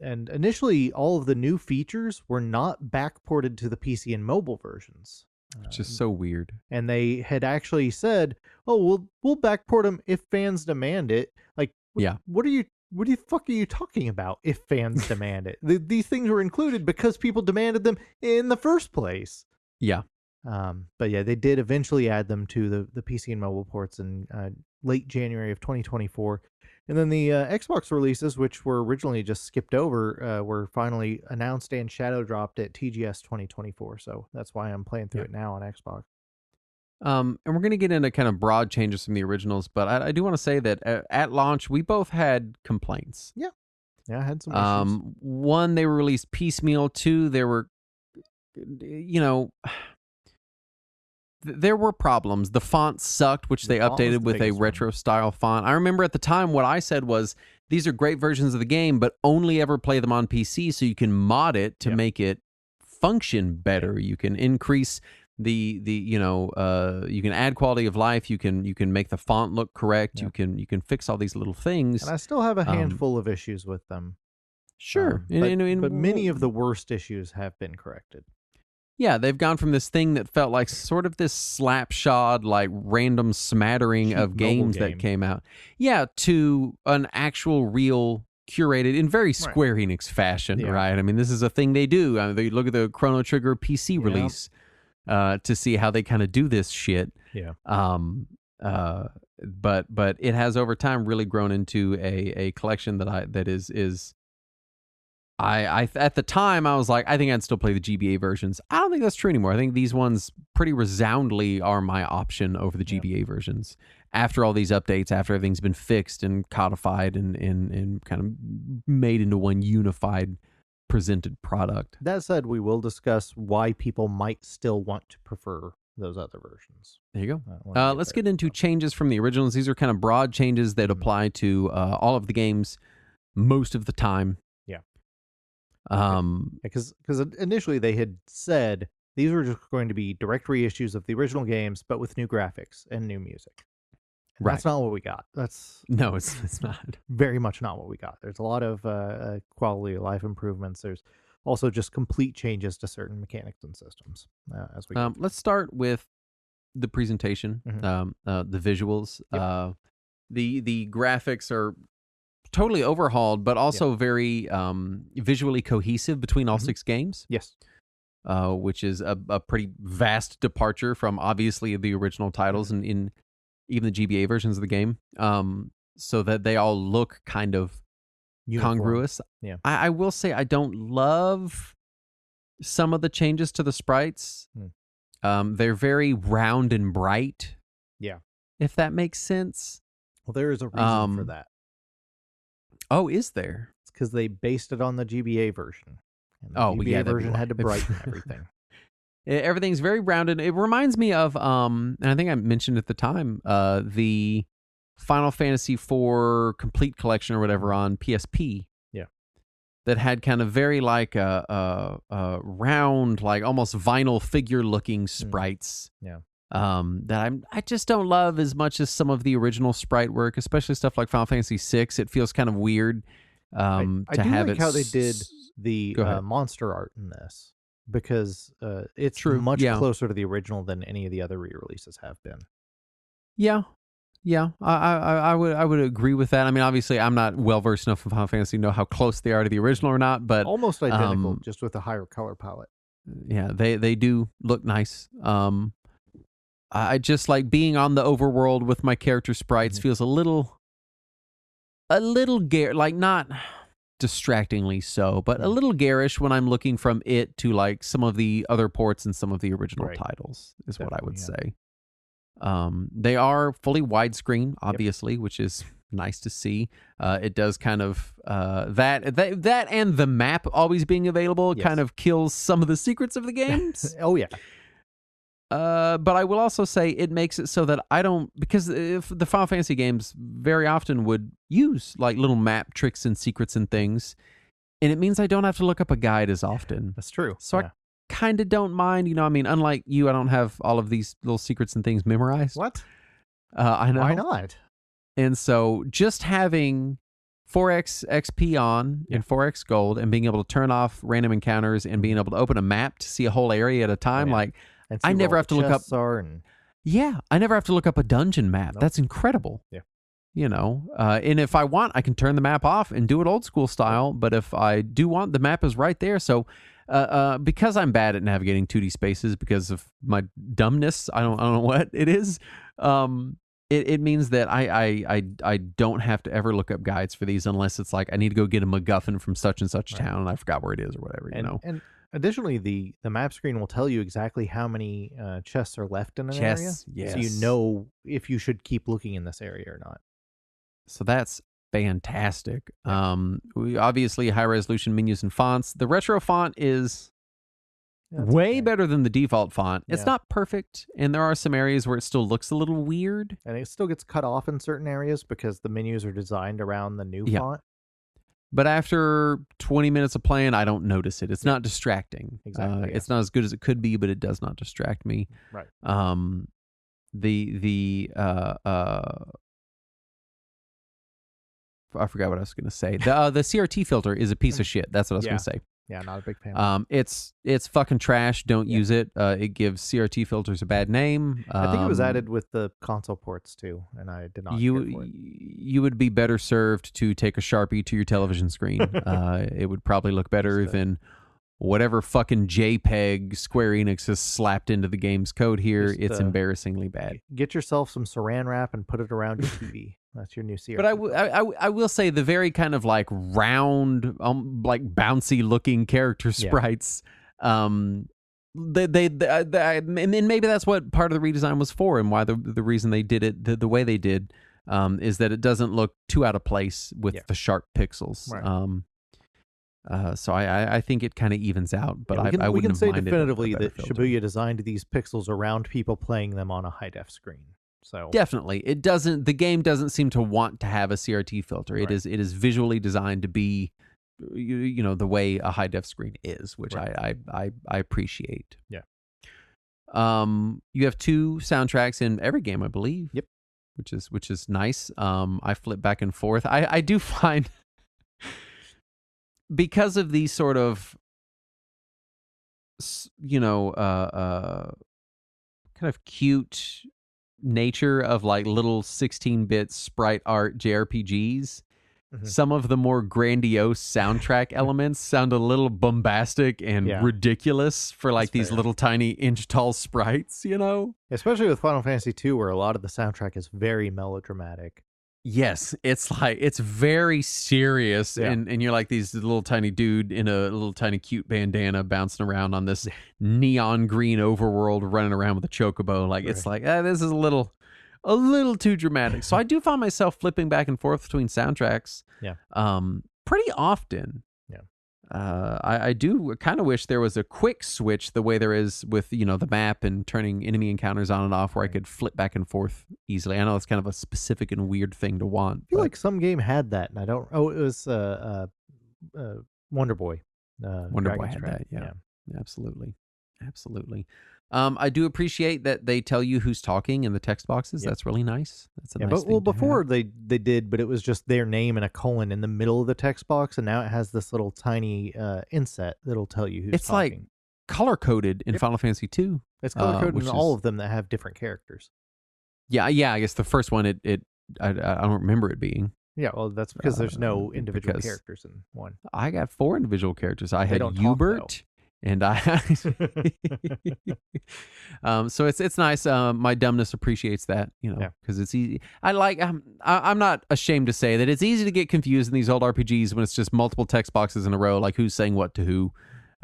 S2: And initially, all of the new features were not backported to the PC and mobile versions,
S1: which is so weird.
S2: And they had actually said, "Oh, we'll backport them if fans demand it." Like, what the fuck are you talking about? If fans demand it, these things were included because people demanded them in the first place.
S1: Yeah.
S2: But yeah, they did eventually add them to the PC and mobile ports in late January of 2024. And then the Xbox releases, which were originally just skipped over, were finally announced and shadow dropped at TGS 2024. So that's why I'm playing through it now on Xbox.
S1: And we're going to get into kind of broad changes from the originals, but I do want to say that at launch, we both had complaints.
S2: Yeah, I had some issues.
S1: One, they were released piecemeal. Two, there were, there were problems. The font sucked, which they updated with a retro style font. I remember at the time what I said was, these are great versions of the game, but only ever play them on PC so you can mod it to make it function better. You can increase you can add quality of life. You can make the font look correct. You can fix all these little things.
S2: And I still have a handful of issues with them.
S1: Sure.
S2: But many of the worst issues have been corrected.
S1: Yeah, they've gone from this thing that felt like sort of this slapshod, like random smattering of games that came out. Yeah, to an actual, real, curated, in very Square Enix fashion, right? I mean, this is a thing they do. They look at the Chrono Trigger PC release to see how they kind of do this shit.
S2: Yeah.
S1: But it has over time really grown into a collection that is. I at the time I was like, I think I'd still play the GBA versions. I don't think that's true anymore. I think these ones pretty resoundingly are my option over the GBA versions. After all these updates, after everything's been fixed and codified and kind of made into one unified presented product.
S2: That said, we will discuss why people might still want to prefer those other versions.
S1: There you go. Let's get into changes from the originals. These are kind of broad changes that apply to all of the games most of the time.
S2: Because initially they had said these were just going to be direct reissues of the original games, but with new graphics and new music. And that's not what we got.
S1: No, it's not.
S2: Very much not what we got. There's a lot of quality of life improvements. There's also just complete changes to certain mechanics and systems. As we
S1: let's start with the presentation, the visuals. The graphics are totally overhauled, but also very visually cohesive between all 6 games.
S2: Yes.
S1: Which is a pretty vast departure from obviously the original titles and in even the GBA versions of the game. So that they all look kind of congruous.
S2: Yeah.
S1: I will say I don't love some of the changes to the sprites. They're very round and bright.
S2: Yeah.
S1: If that makes sense.
S2: Well, there is a reason for that.
S1: Oh, is there?
S2: It's because they based it on the GBA version. And the GBA version had to brighten everything.
S1: Everything's very rounded. It reminds me of, and I think I mentioned at the time, the Final Fantasy IV Complete Collection or whatever on PSP.
S2: Yeah.
S1: That had kind of very like a round, like almost vinyl figure looking sprites.
S2: Yeah.
S1: That I just don't love as much as some of the original sprite work, especially stuff like Final Fantasy VI. It feels kind of weird.
S2: I
S1: to
S2: do
S1: have
S2: like how they did the
S1: ahead.
S2: monster art in this, because it's
S1: True.
S2: much closer to the original than any of the other re-releases have been.
S1: Yeah. I would agree with that. I mean, obviously, I'm not well versed enough in Final Fantasy to know how close they are to the original or not, but
S2: almost identical, just with a higher color palette.
S1: Yeah, they do look nice. I just like being on the overworld with my character sprites feels a little like not distractingly so, but a little garish when I'm looking from it to like some of the other ports and some of the original titles is what I would say. They are fully widescreen, obviously, which is nice to see. It does kind of that and the map always being available kind of kills some of the secrets of the games.
S2: Oh yeah.
S1: But I will also say it makes it so that I don't, because if the Final Fantasy games very often would use like little map tricks and secrets and things, and it means I don't have to look up a guide as often.
S2: That's true.
S1: So I kind of don't mind, I mean, unlike you, I don't have all of these little secrets and things memorized.
S2: What?
S1: I know.
S2: Why not?
S1: And so just having 4x XP on in 4x gold and being able to turn off random encounters and being able to open a map to see a whole area at a time, like I never have to look up. I never have to look up a dungeon map. Nope. That's incredible.
S2: Yeah.
S1: And if I want, I can turn the map off and do it old school style. But if I do want, the map is right there. So, because I'm bad at navigating 2D spaces because of my dumbness, I don't know what it is. It means that I don't have to ever look up guides for these unless it's like I need to go get a MacGuffin from such and such town and I forgot where it is or whatever.
S2: And additionally, the map screen will tell you exactly how many chests are left in an area.
S1: Yes.
S2: So you know if you should keep looking in this area or not.
S1: So that's fantastic. We obviously high resolution menus and fonts. The retro font is way better than the default font. It's not perfect, and there are some areas where it still looks a little weird.
S2: And it still gets cut off in certain areas because the menus are designed around the new font.
S1: But after 20 minutes of playing, I don't notice it. It's not distracting.
S2: Exactly.
S1: It's not as good as it could be, but it does not distract me.
S2: Right.
S1: I forgot what I was going to say. The CRT filter is a piece of shit. That's what I was going to say.
S2: Yeah, not a big fan.
S1: It's fucking trash. Don't use it. It gives CRT filters a bad name.
S2: I think it was added with the console ports too, and I did not care for it.
S1: You would be better served to take a Sharpie to your television screen. It would probably look better than whatever fucking JPEG Square Enix has slapped into the game's code here. It's embarrassingly bad.
S2: Get yourself some saran wrap and put it around your TV. That's your new CRT.
S1: But I will say the very kind of like round, like bouncy looking character sprites. And maybe that's what part of the redesign was for, and why the reason they did it the way they did is that it doesn't look too out of place with the sharp pixels.
S2: Right.
S1: So I think it kind of evens out. But
S2: we can say definitively that Shibuya designed these pixels around people playing them on a high def screen. So
S1: definitely, it doesn't. The game doesn't seem to want to have a CRT filter. Right. It is visually designed to be, the way a high def screen is, which I appreciate.
S2: Yeah.
S1: You have 2 soundtracks in every game, I believe.
S2: Yep.
S1: Which is nice. I flip back and forth. I do find because of the sort of kind of cute nature of like little 16-bit sprite art JRPGs, some of the more grandiose soundtrack elements sound a little bombastic and ridiculous for like these little tiny inch-tall sprites,
S2: Especially with Final Fantasy II, where a lot of the soundtrack is very melodramatic.
S1: Yes, it's like it's very serious, and you're like these little tiny dude in a little tiny cute bandana bouncing around on this neon green overworld, running around with a chocobo. Like it's like this is a little too dramatic. So I do find myself flipping back and forth between soundtracks, pretty often. I do kind of wish there was a quick switch the way there is with, the map and turning enemy encounters on and off where I could flip back and forth easily. I know it's kind of a specific and weird thing to want.
S2: I feel like some game had that, and I don't. Oh, it was Wonder Boy.
S1: Wonder Boy had that. Yeah, absolutely. I do appreciate that they tell you who's talking in the text boxes. Yep. That's really nice. That's a nice thing. Well,
S2: before they did, but it was just their name and a colon in the middle of the text box, and now it has this little tiny inset that'll tell you who's talking.
S1: It's like color coded in Final Fantasy 2.
S2: It's color coded in all of them that have different characters.
S1: Yeah. I guess the first one, I don't remember it being.
S2: Yeah, well, that's because there's no individual characters in one.
S1: I got 4 individual characters. I had Hubert. And so it's nice. My dumbness appreciates that, because it's easy. I'm not ashamed to say that it's easy to get confused in these old RPGs when it's just multiple text boxes in a row, like who's saying what to who.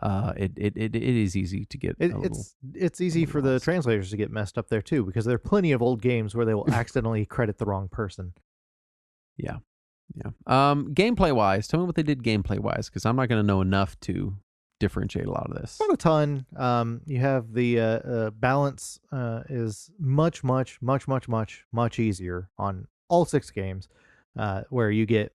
S1: It is easy to get.
S2: It's easy for the translators to get messed up there too, because there are plenty of old games where they will accidentally credit the wrong person.
S1: Yeah. Gameplay wise, tell me what they did gameplay wise, because I'm not going to know enough to differentiate a lot of this.
S2: Not a ton. You have the balance is much easier on all 6 games, where you get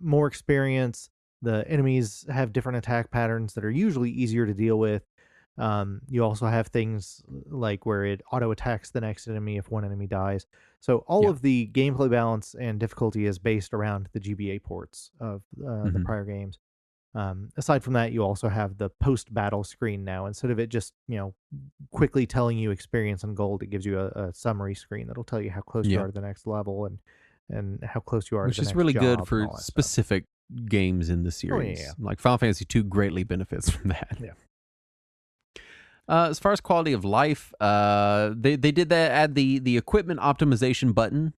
S2: more experience. The enemies have different attack patterns that are usually easier to deal with. You also have things like where it auto attacks the next enemy if one enemy dies. So all of the gameplay balance and difficulty is based around the GBA ports of the prior games. Aside from that, you also have the post-battle screen now. Instead of it just, quickly telling you experience and gold, it gives you a summary screen that'll tell you how close you are to the next level and how close you are to the next job.
S1: Which is really good for specific games in the series. Oh, yeah. Like Final Fantasy 2 greatly benefits from that.
S2: Yeah.
S1: As far as quality of life, they did that, add the equipment optimization button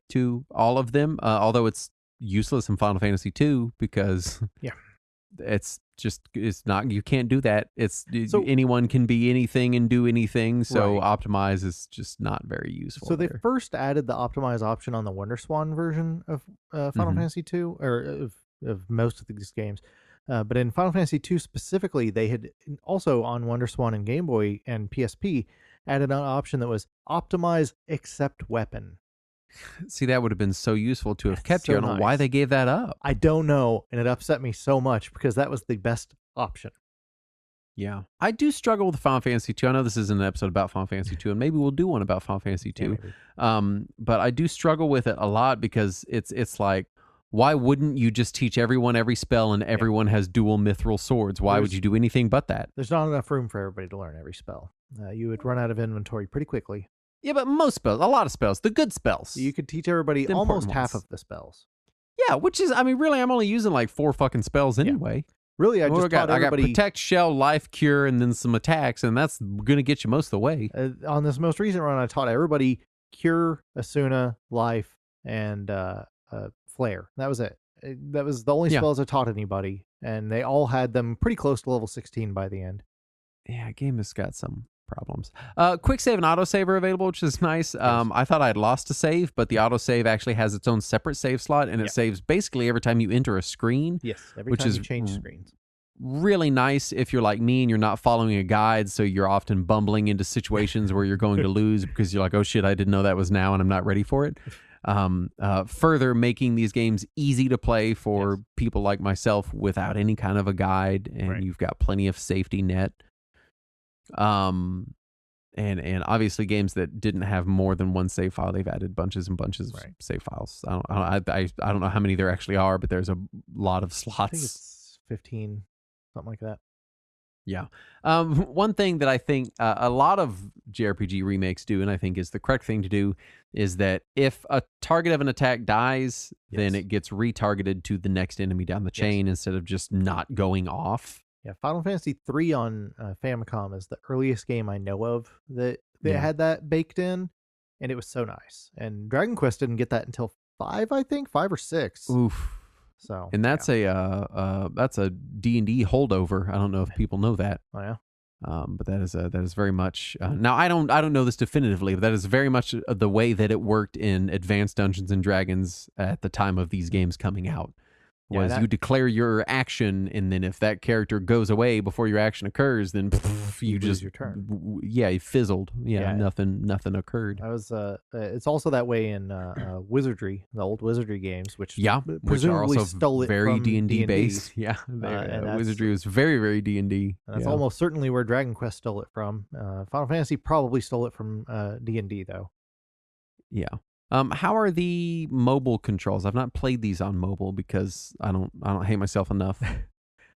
S1: to all of them, although it's useless in Final Fantasy 2 because... It's not, you can't do that. Anyone can be anything and do anything. So optimize is just not very useful.
S2: So they first added the optimize option on the WonderSwan version of Final Fantasy 2, or of most of these games. But in Final Fantasy 2 specifically, they had also on WonderSwan and Game Boy and PSP added an option that was optimize except weapon.
S1: See, that would have been so useful to have kept here. I don't know why they gave that up.
S2: I don't know, and it upset me so much because that was the best option.
S1: Yeah. I do struggle with Final Fantasy 2. I know this isn't an episode about Final Fantasy 2, and maybe we'll do one about Final Fantasy 2. But I do struggle with it a lot because it's like, why wouldn't you just teach everyone every spell and everyone has dual mithril swords? Why would you do anything but that?
S2: There's not enough room for everybody to learn every spell. You would run out of inventory pretty quickly.
S1: Yeah, but most spells, a lot of spells, the good spells.
S2: You could teach everybody almost half of the spells.
S1: Yeah, which is, really, I'm only using like 4 fucking spells anyway. Yeah.
S2: Really, I got
S1: Protect, Shell, Life, Cure, and then some attacks, and that's going to get you most of the way.
S2: On this most recent run, I taught everybody Cure, Asuna, Life, and Flare. That was it. That was the only spells I taught anybody, and they all had them pretty close to level 16 by the end.
S1: Yeah, game has got some problems. Quick save and autosave are available, which is nice. Yes. I thought I'd lost a save, but the autosave actually has its own separate save slot, and it saves basically every time you enter a screen.
S2: Yes, every time you change screens.
S1: Really nice if you're like me and you're not following a guide, so you're often bumbling into situations where you're going to lose because you're like, oh shit, I didn't know that was now and I'm not ready for it. Further making these games easy to play for people like myself without any kind of a guide, and you've got plenty of safety net. And obviously games that didn't have more than one save file, they've added bunches and bunches of save files. I don't know how many there actually are, but there's a lot of slots.
S2: I think it's 15, something like that.
S1: Yeah. One thing that I think a lot of JRPG remakes do, and I think is the correct thing to do, is that if a target of an attack dies, then it gets retargeted to the next enemy down the chain instead of just not going off.
S2: Yeah, Final Fantasy 3 on Famicom is the earliest game I know of that had that baked in, and it was so nice. And Dragon Quest didn't get that until 5, I think, 5 or 6.
S1: Oof.
S2: So,
S1: and that's a D&D holdover. I don't know if people know that.
S2: Oh yeah.
S1: But that is very much now I don't know this definitively, but that is very much the way that it worked in Advanced Dungeons and Dragons at the time of these games coming out. was you declare your action, and then if that character goes away before your action occurs, then you just
S2: your turn.
S1: You fizzled. Nothing occurred.
S2: That was it's also that way in Wizardry, the old Wizardry games, which presumably
S1: which are also
S2: stole it
S1: very
S2: from
S1: D&D based. Yeah, and Wizardry was very, very D&D.
S2: And that's almost certainly where Dragon Quest stole it from. Final Fantasy probably stole it from D&D though.
S1: Yeah. How are the mobile controls? I've not played these on mobile because I don't hate myself enough.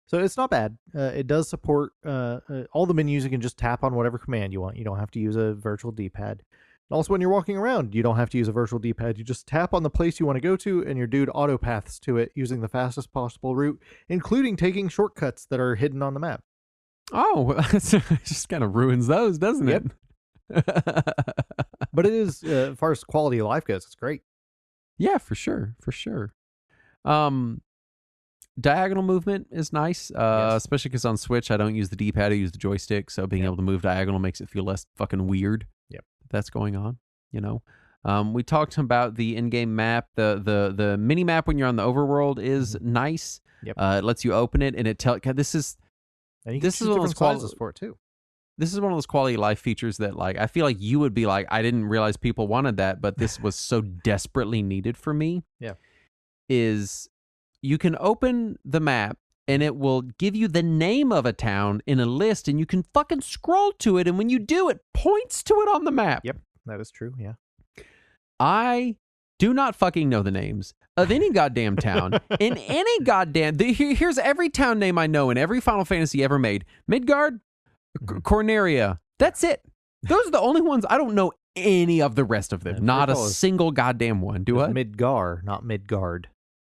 S2: So it's not bad. It does support all the menus. You can just tap on whatever command you want. You don't have to use a virtual D-pad. And also, when you're walking around, you don't have to use a virtual D-pad. You just tap on the place you want to go to, and your dude autopaths to it using the fastest possible route, including taking shortcuts that are hidden on the map.
S1: Oh, it just kind of ruins those, doesn't it?
S2: But it is, as far as quality of life goes, it's great.
S1: Yeah, for sure. Diagonal movement is nice, especially because on Switch I don't use the D-pad, I use the joystick, so being able to move diagonal makes it feel less fucking weird.
S2: Yep,
S1: that's going on. We talked about the in-game map. The mini map when you're on the overworld is nice.
S2: Yep,
S1: it lets you open it, and it this is one of those
S2: sizes for it too.
S1: This is one of those quality of life features that, like, I feel like you would be like, I didn't realize people wanted that, but this was so desperately needed for me.
S2: Yeah.
S1: Is you can open the map and it will give you the name of a town in a list, and you can fucking scroll to it, and when you do, it points to it on the map.
S2: Yep, that is true, yeah.
S1: I do not fucking know the names of any goddamn town in any goddamn... Here's every town name I know in every Final Fantasy ever made. Midgard, Corneria. That's it. Those are the only ones. I don't know any of the rest of them. Not a single goddamn one. Do I?
S2: Midgar, not Midgard.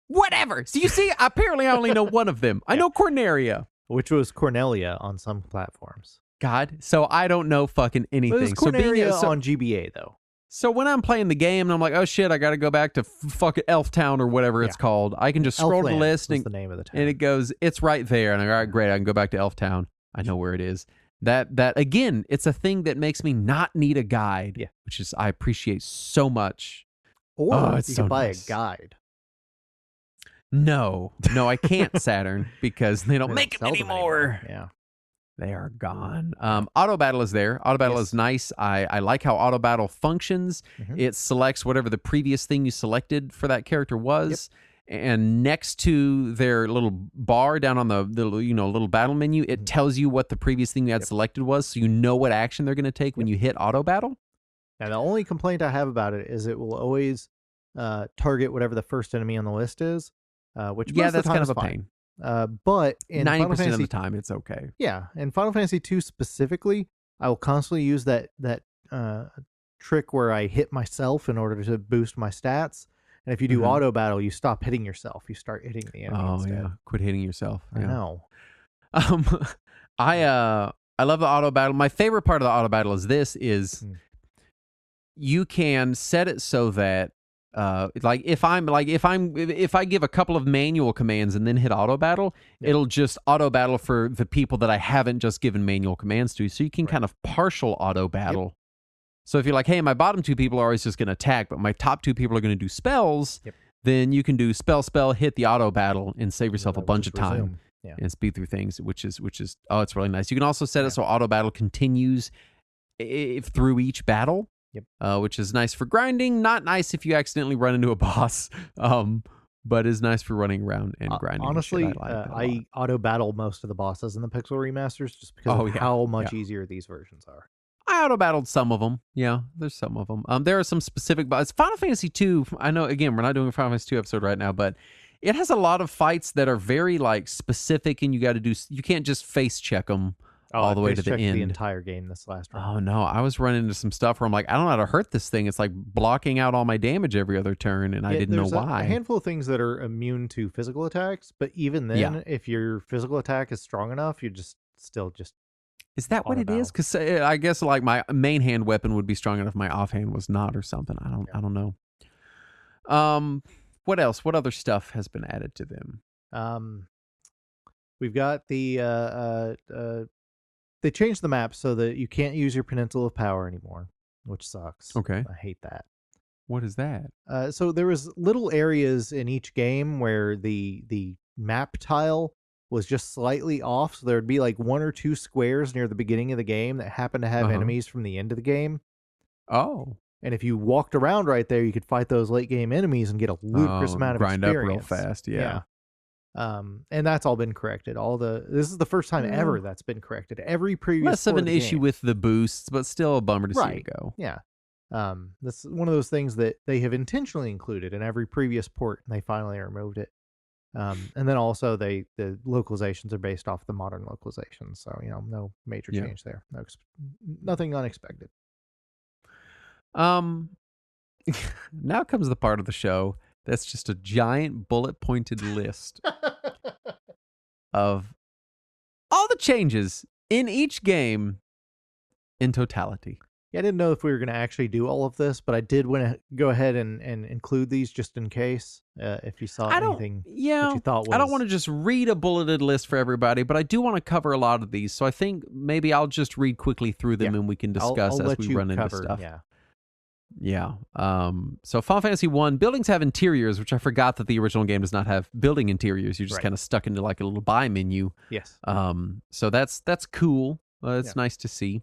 S1: Whatever. So you see, apparently I only know one of them. I know Corneria.
S2: Which was Cornelia on some platforms.
S1: God. So I don't know fucking anything.
S2: It was Corneria on GBA, though.
S1: So when I'm playing the game and I'm like, oh shit, I got to go back to fucking Elf Town or whatever it's called, I can just scroll to the list
S2: and the name of the town.
S1: And it goes, it's right there. And I'm like, all right, great. I can go back to Elf Town. I know where it is. That again, it's a thing that makes me not need a guide, which is I appreciate so much.
S2: Or you can buy a guide.
S1: No, I can't, Saturn, because they don't make them anymore.
S2: Yeah,
S1: they are gone. Auto battle is there. Auto battle is nice. I like how auto battle functions. It selects whatever the previous thing you selected for that character was. And next to their little bar down on the little battle menu, it tells you what the previous thing you had selected was, so you know what action they're going to take when you hit auto battle.
S2: Now, the only complaint I have about it is it will always target whatever the first enemy on the list is, which most
S1: that's
S2: of the time
S1: kind
S2: is
S1: of a
S2: fine.
S1: pain.
S2: But in
S1: 90% of the time, it's okay.
S2: Yeah, in Final Fantasy 2 specifically, I will constantly use that trick where I hit myself in order to boost my stats. And if you do auto battle, you stop hitting yourself. You start hitting the enemy instead.
S1: Yeah, quit hitting yourself.
S2: I know.
S1: I love the auto battle. My favorite part of the auto battle is you can set it so that if I give a couple of manual commands and then hit auto battle, it'll just auto battle for the people that I haven't just given manual commands to. So you can kind of partial auto battle. So if you're like, hey, my bottom two people are always just going to attack, but my top two people are going to do spells, then you can do spell, hit the auto battle, and save yourself a bunch of time and speed through things, which is it's really nice. You can also set it so auto battle continues through each battle, which is nice for grinding. Not nice if you accidentally run into a boss, but is nice for running around and grinding.
S2: Honestly, I auto battle most of the bosses in the Pixel remasters just because of how much easier these versions are.
S1: I auto-battled some of them. Yeah, there's some of them. There are some specific... It's Final Fantasy 2. I know, again, we're not doing a Final Fantasy 2 episode right now, but it has a lot of fights that are very, specific, and you got to do... You can't just face check them all the way to the end.
S2: The entire game this last round.
S1: Oh, no. I was running into some stuff where I'm like, I don't know how to hurt this thing. It's like blocking out all my damage every other turn, and I didn't know why.
S2: A handful of things that are immune to physical attacks, but even then, if your physical attack is strong enough, you still
S1: Is that what it is? Because I guess my main hand weapon would be strong enough. My offhand was not, or something. I don't know. What else? What other stuff has been added to them?
S2: We've got the they changed the map so that you can't use your Peninsula of Power anymore, which sucks.
S1: Okay,
S2: I hate that.
S1: What is that?
S2: So there was little areas in each game where the map tile was just slightly off. So there would be like 1 or 2 squares near the beginning of the game that happened to have enemies from the end of the game.
S1: Oh.
S2: And if you walked around right there, you could fight those late game enemies and get a ludicrous amount of
S1: grind
S2: experience.
S1: up real fast. Yeah.
S2: And that's all been corrected. This is the first time ever that's been corrected. Every previous
S1: less of an issue with the boosts, but still a bummer to see it go.
S2: Yeah. That's one of those things that they have intentionally included in every previous port, and they finally removed it. And then also the localizations are based off the modern localizations, so no major change there. Nothing unexpected.
S1: Now comes the part of the show that's just a giant bullet-pointed list of all the changes in each game in totality.
S2: Yeah, I didn't know if we were going to actually do all of this, but I did want to go ahead and include these just in case, if you saw anything that you thought was...
S1: I don't want to just read a bulleted list for everybody, but I do want to cover a lot of these, so I think maybe I'll just read quickly through them and we can discuss as we run into stuff. Yeah. So Final Fantasy 1, buildings have interiors, which I forgot that the original game does not have building interiors. You're just kind of stuck into like a little buy menu.
S2: Yes.
S1: So that's cool. It's nice to see.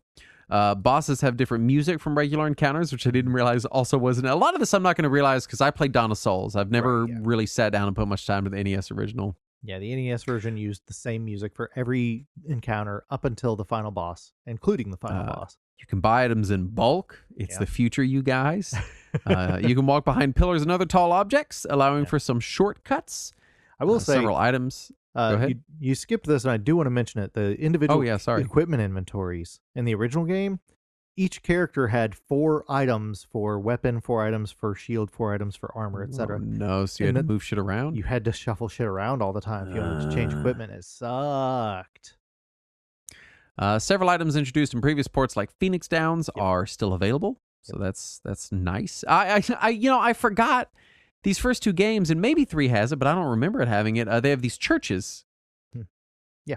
S1: Bosses have different music from regular encounters, which I didn't realize also wasn't. A lot of this I'm not going to realize because I played Dawn of Souls. I've never really sat down and put much time to the NES original.
S2: Yeah, the NES version used the same music for every encounter up until the final boss, including the final boss.
S1: You can buy items in bulk. It's the future, you guys. You can walk behind pillars and other tall objects, allowing for some shortcuts.
S2: I will say
S1: several items. Go ahead.
S2: You skipped this, and I do want to mention it. The individual equipment inventories in the original game, each character had 4 items for weapon, 4 items for shield, 4 items for armor, etc.
S1: No, so you had to move shit around?
S2: You had to shuffle shit around all the time if you wanted to change equipment. It sucked.
S1: Several items introduced in previous ports, like Phoenix Downs, are still available. So that's nice. I forgot these first 2 games, and maybe 3 has it, but I don't remember it having it. They have these churches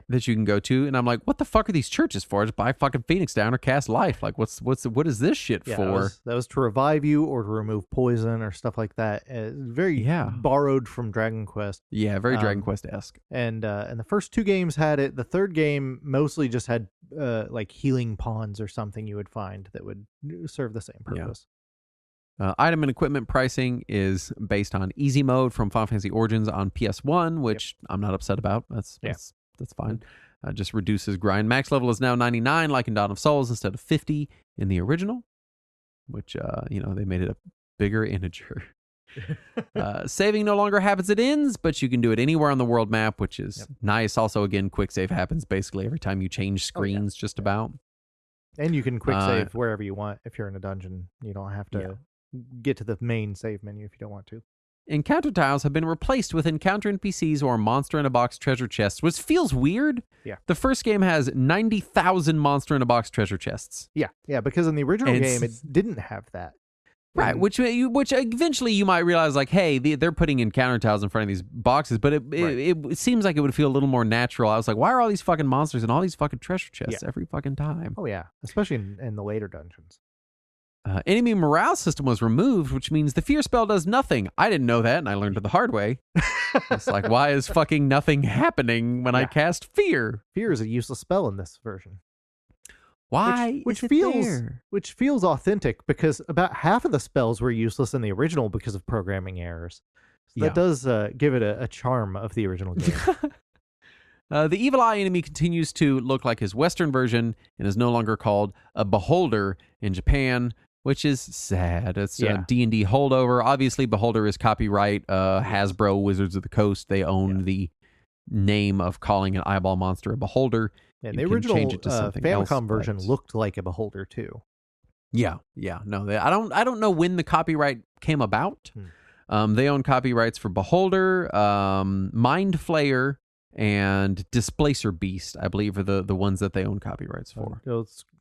S1: that you can go to, and I'm like, what the fuck are these churches for? Just buy fucking Phoenix Down or cast life. Like, what is this shit for?
S2: That was to revive you or to remove poison or stuff like that. Very borrowed from Dragon Quest.
S1: Yeah, very Dragon Quest-esque.
S2: And the first 2 games had it. The third game mostly just had like healing pawns or something you would find that would serve the same purpose.
S1: Item and equipment pricing is based on easy mode from Final Fantasy Origins on PS1, which I'm not upset about. That's fine. Just reduces grind. Max level is now 99, like in Dawn of Souls, instead of 50 in the original, which, they made it a bigger integer. Saving no longer happens at ends, but you can do it anywhere on the world map, which is nice. Also, again, quick save happens basically every time you change screens, just about.
S2: And you can quick save wherever you want if you're in a dungeon. You don't have to get to the main save menu if you don't want to.
S1: Encounter tiles have been replaced with encounter NPCs or monster in a box treasure chests, which feels weird.
S2: Yeah.
S1: The first game has 90,000 monster in a box treasure chests.
S2: Yeah, because in the original game it didn't have that.
S1: Right, which eventually you might realize, like, hey, they're putting encounter tiles in front of these boxes, but it seems like it would feel a little more natural. I was like, why are all these fucking monsters and all these fucking treasure chests every fucking time?
S2: Oh yeah, especially in the later dungeons.
S1: Enemy morale system was removed, which means the fear spell does nothing. I didn't know that, and I learned it the hard way. It's like, why is fucking nothing happening when I cast fear?
S2: Fear is a useless spell in this version.
S1: Why?
S2: Which feels authentic, because about half of the spells were useless in the original because of programming errors. So that does give it a charm of the original game.
S1: The Evil Eye enemy continues to look like his Western version and is no longer called a Beholder in Japan, which is sad. It's a D&D holdover. Obviously, Beholder is copyright Hasbro, Wizards of the Coast. They own the name of calling an eyeball monster a Beholder.
S2: Yeah, the original Famicom version looked like a Beholder too.
S1: Yeah. No, I don't know when the copyright came about. They own copyrights for Beholder, Mind Flayer, and Displacer Beast, I believe, are the ones that they own copyrights for.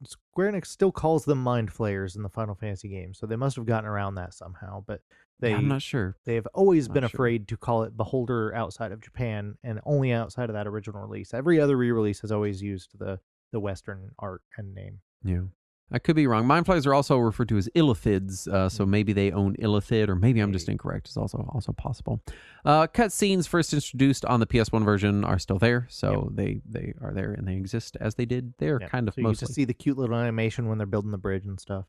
S2: Square Enix still calls them Mind Flayers in the Final Fantasy games, so they must have gotten around that somehow. But
S1: I'm not sure.
S2: They have always been afraid to call it Beholder outside of Japan, and only outside of that original release. Every other re-release has always used the Western art and name.
S1: Yeah. I could be wrong. Mind flayers are also referred to as illithids, so maybe they own illithid, or maybe I'm just incorrect. It's also possible. Cutscenes first introduced on the PS1 version are still there, so they are there and they exist as they did there, kind of
S2: so
S1: mostly.
S2: You just see the cute little animation when they're building the bridge and stuff.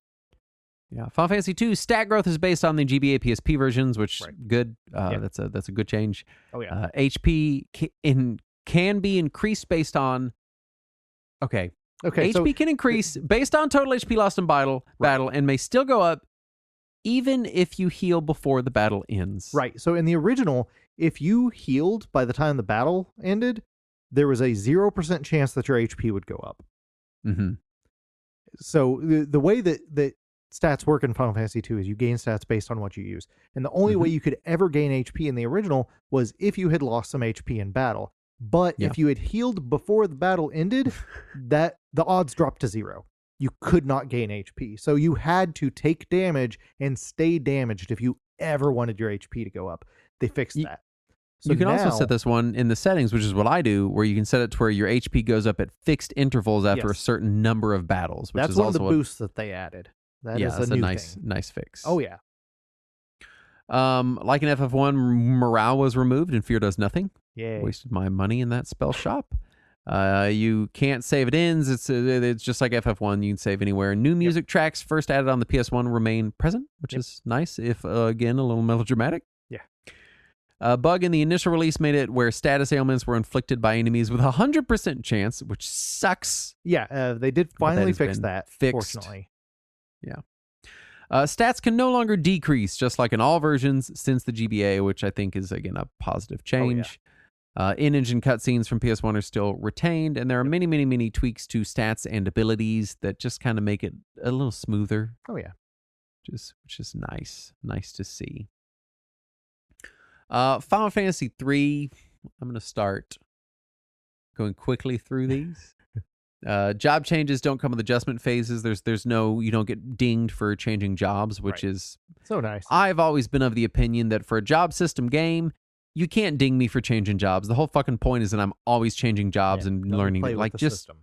S1: Yeah, Final Fantasy II stat growth is based on the GBA PSP versions, which good. That's a good change.
S2: Oh yeah.
S1: HP can be increased based on. Okay, HP can increase based on total HP lost in battle, and may still go up even if you heal before the battle ends.
S2: Right. So in the original, if you healed by the time the battle ended, there was a 0% chance that your HP would go up.
S1: Mm-hmm.
S2: So the way that stats work in Final Fantasy II is you gain stats based on what you use. And the only way you could ever gain HP in the original was if you had lost some HP in battle. But if you had healed before the battle ended, that the odds dropped to 0. You could not gain HP. So you had to take damage and stay damaged if you ever wanted your HP to go up. They fixed that. So
S1: you can also set this one in the settings, which is what I do, where you can set it to where your HP goes up at fixed intervals after a certain number of battles. Which
S2: that's
S1: is
S2: one
S1: also
S2: of the boosts that they added. That is
S1: that's
S2: a new
S1: nice fix.
S2: Oh, yeah.
S1: Like in FF1, morale was removed and fear does nothing.
S2: Yeah.
S1: Wasted my money in that spell shop. You can't save it ends. It's just like FF1. You can save anywhere. New music tracks first added on the PS1 remain present, which is nice, if again a little melodramatic.
S2: Yeah.
S1: A bug in the initial release made it where status ailments were inflicted by enemies with 100% chance, which sucks.
S2: Yeah, they did finally fix that, fortunately.
S1: Yeah. Stats can no longer decrease, just like in all versions since the GBA, which I think is, again, a positive change. In-engine cutscenes from PS1 are still retained, and there are many tweaks to stats and abilities that just kind of make it a little smoother.
S2: Oh, yeah.
S1: Which is nice. Nice to see. Final Fantasy III, I'm going to start going quickly through these. Job changes don't come with adjustment phases. You don't get dinged for changing jobs, which is
S2: so nice.
S1: I've always been of the opinion that for a job system game, you can't ding me for changing jobs. The whole fucking point is that I'm always changing jobs and learning it. Like
S2: system.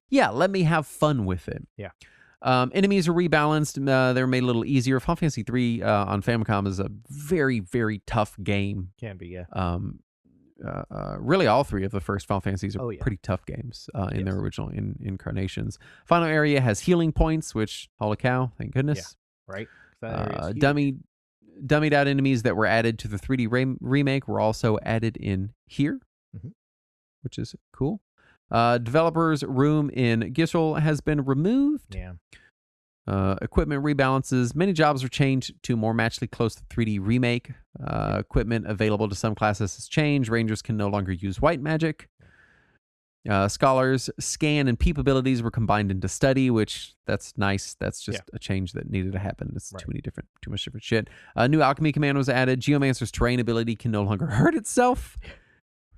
S1: Let me have fun with it.
S2: Yeah.
S1: Enemies are rebalanced. They're made a little easier. Final Fantasy III on Famicom is a very, very tough game.
S2: Can be, yeah.
S1: Really, all three of the first Final Fantasies are pretty tough games in their original incarnations. Final area has healing points, which, holy cow, thank goodness.
S2: Yeah, right.
S1: Dummied out enemies that were added to the 3D remake were also added in here, which is cool. Developer's room in Gishel has been removed.
S2: Yeah.
S1: Equipment rebalances. Many jobs are changed to more matchly close to 3D remake. Equipment available to some classes has changed. Rangers can no longer use white magic. Scholars scan and peep abilities were combined into study, which that's nice. That's just a change that needed to happen. It's too much different shit. New alchemy command was added. Geomancer's terrain ability can no longer hurt itself,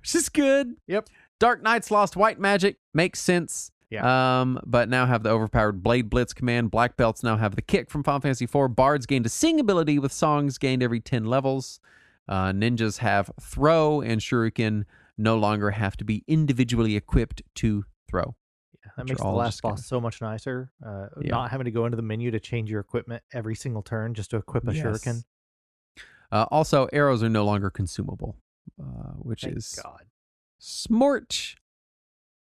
S1: which is good.
S2: Yep.
S1: Dark Knights lost white magic. Makes sense.
S2: Yeah.
S1: But now have the overpowered Blade Blitz command. Black Belts now have the kick from Final Fantasy IV. Bards gained a sing ability with songs gained every 10 levels. Ninjas have throw, and Shuriken no longer have to be individually equipped to throw.
S2: Yeah, that makes the last boss so much nicer. Not having to go into the menu to change your equipment every single turn just to equip a Shuriken.
S1: Also, arrows are no longer consumable, which
S2: Thank
S1: is
S2: God.
S1: Smart.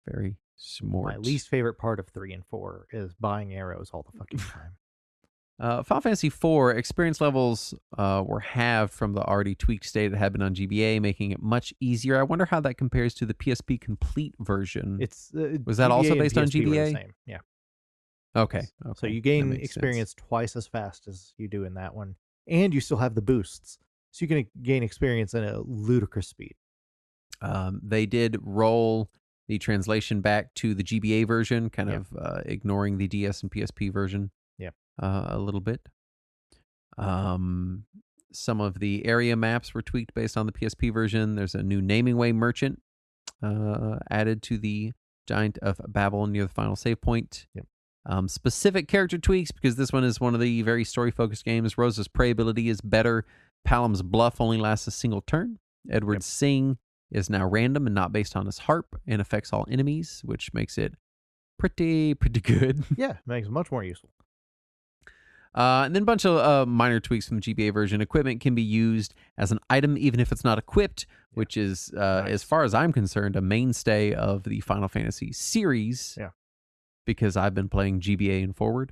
S1: Very smart.
S2: My least favorite part of 3 and 4 is buying arrows all the fucking time.
S1: Final Fantasy IV experience levels were halved from the already tweaked state that had been on GBA, making it much easier. I wonder how that compares to the PSP Complete version. Was that
S2: GBA
S1: also based on
S2: PSP were the
S1: GBA?
S2: same. Yeah.
S1: Okay.
S2: So you gain experience twice as fast as you do in that one, and you still have the boosts, so you can gain experience at a ludicrous speed.
S1: They did roll the translation back to the GBA version, kind of ignoring the DS and PSP version. A little bit. Some of the area maps were tweaked based on the PSP version. There's a new naming way merchant added to the Giant of Babel near the final save point. Specific character tweaks, because this one is one of the very story-focused games. Rosa's prey ability is better. Palom's bluff only lasts a single turn. Edward's sing is now random and not based on his harp, and affects all enemies, which makes it pretty good.
S2: Yeah, makes it much more useful.
S1: And then a bunch of minor tweaks from the GBA version. Equipment can be used as an item even if it's not equipped, which is,
S2: nice.
S1: as far as I'm concerned, a mainstay of the Final Fantasy series.
S2: Yeah.
S1: Because I've been playing GBA and forward.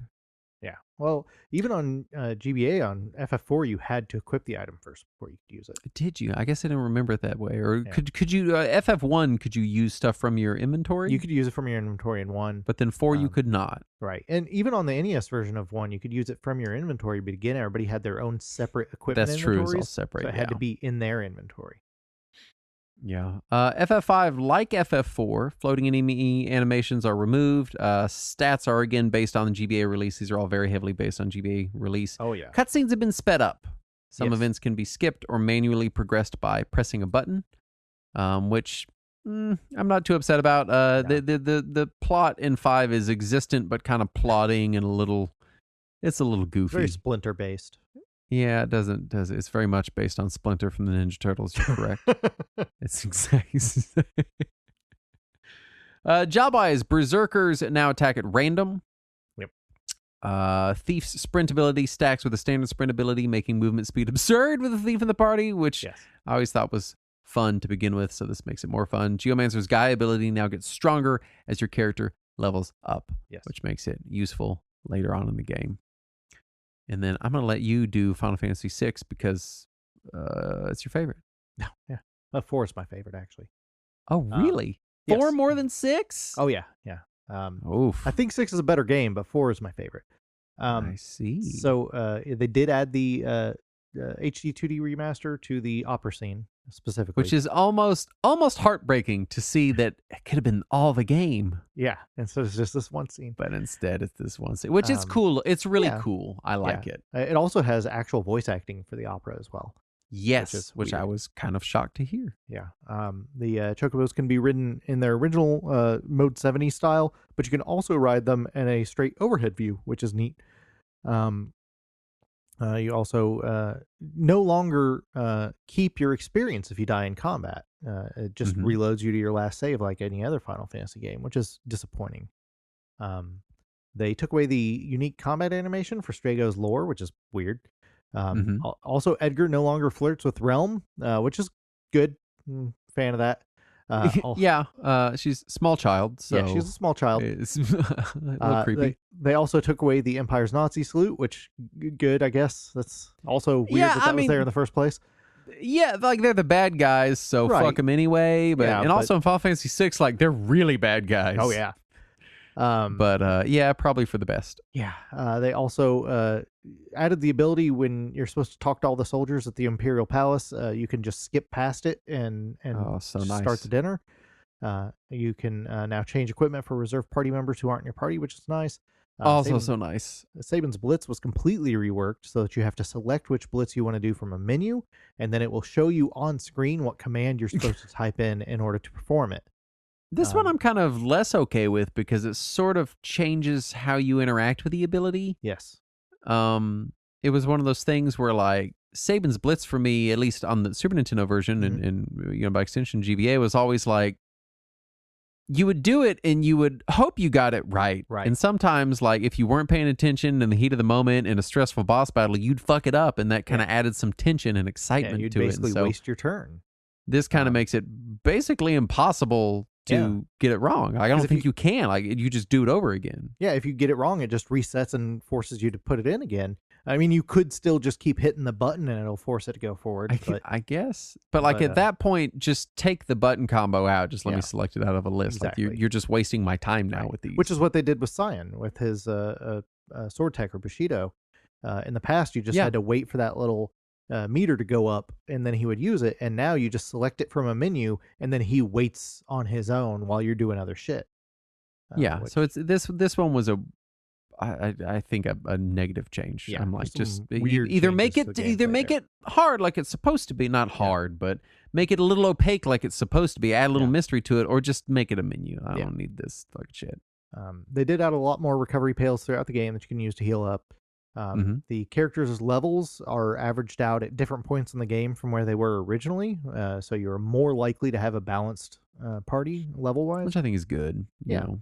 S2: Yeah. Well, even on GBA on FF4, you had to equip the item first before you could use it.
S1: Did you? I guess I didn't remember it that way. Or could you FF1? Could you use stuff from your inventory?
S2: You could use it from your inventory in 1,
S1: but then 4 you could not.
S2: Right, and even on the NES version of 1, you could use it from your inventory. But again, everybody had their own separate equipment.
S1: That's true. It's all separate.
S2: So it had to be in their inventory.
S1: Yeah. FF5, like FF4, floating enemy animations are removed. Stats are again based on the GBA release. These are all very heavily based on GBA release.
S2: Oh, yeah.
S1: Cutscenes have been sped up. Some events can be skipped or manually progressed by pressing a button, which I'm not too upset about. The plot in 5 is existent, but kind of plodding and it's a little goofy.
S2: Very Splinter based.
S1: Yeah, it doesn't. It's very much based on Splinter from the Ninja Turtles. You're correct. It's exactly. Job-wise, Berserkers now attack at random.
S2: Yep.
S1: Thief's sprint ability stacks with a standard sprint ability, making movement speed absurd with a thief in the party, which I always thought was fun to begin with, so this makes it more fun. Geomancer's Guy ability now gets stronger as your character levels up, which makes it useful later on in the game. And then I'm going to let you do Final Fantasy VI because it's your favorite.
S2: Yeah. 4 is my favorite, actually.
S1: Oh, really? 4 more than 6?
S2: Oh, yeah. Yeah.
S1: Oof.
S2: I think 6 is a better game, but 4 is my favorite.
S1: I see.
S2: So they did add the HD 2D remaster to the opera scene specifically.
S1: Which is almost heartbreaking to see that it could have been all the game.
S2: Yeah. And so it's just this one scene.
S1: But instead it's this one scene, which is cool. It's really cool. I like it.
S2: It also has actual voice acting for the opera as well.
S1: Yes, which I was kind of shocked to hear.
S2: Yeah. The chocobos can be ridden in their original Mode 70 style, but you can also ride them in a straight overhead view, which is neat. You also no longer keep your experience if you die in combat. It just reloads you to your last save like any other Final Fantasy game, which is disappointing. They took away the unique combat animation for Strago's lore, which is weird. Also, Edgar no longer flirts with Realm, which is good. Fan of that.
S1: She's a small child. So
S2: yeah, she's a small child.
S1: It's a little creepy.
S2: They also took away the Empire's Nazi salute, which good, I guess. That's also weird that was there in the first place.
S1: Yeah, like they're the bad guys, so fuck them anyway. But also in Final Fantasy VI, like they're really bad guys.
S2: Oh yeah.
S1: Probably for the best.
S2: Yeah. They also added the ability when you're supposed to talk to all the soldiers at the Imperial Palace, you can just skip past it and start the dinner. You can now change equipment for reserve party members who aren't in your party, which is nice.
S1: So nice.
S2: Sabin's Blitz was completely reworked so that you have to select which Blitz you want to do from a menu, and then it will show you on screen what command you're supposed to type in order to perform it.
S1: This one I'm kind of less okay with because it sort of changes how you interact with the ability.
S2: Yes.
S1: It was one of those things where like Sabin's Blitz for me, at least on the Super Nintendo version and by extension GBA, was always like you would do it and you would hope you got it right. And sometimes like if you weren't paying attention in the heat of the moment in a stressful boss battle, you'd fuck it up, and that kind of added some tension and excitement
S2: you'd
S1: to it.
S2: You'd basically waste your turn.
S1: This kind of makes it basically impossible to get it wrong. Like, I don't think you can. Like, you just do it over again.
S2: Yeah, if you get it wrong, it just resets and forces you to put it in again. I mean, you could still just keep hitting the button and it'll force it to go forward.
S1: I guess. But like at that point, just take the button combo out. Just let me select it out of a list.
S2: Exactly.
S1: Like you're just wasting my time now with these.
S2: Which is what they did with Cyan, with his sword tech or Bushido. In the past, you just had to wait for that little meter to go up, and then he would use it. And now you just select it from a menu, and then he waits on his own while you're doing other shit.
S1: So it's this one was I think a negative change.
S2: Yeah,
S1: I'm like, just
S2: weird
S1: either make it hard like it's supposed to be, not hard, but make it a little opaque like it's supposed to be. Add a little mystery to it, or just make it a menu. I don't need this fucking shit.
S2: They did add a lot more recovery pails throughout the game that you can use to heal up. The characters' levels are averaged out at different points in the game from where they were originally, so you're more likely to have a balanced party level-wise.
S1: Which I think is good. You know.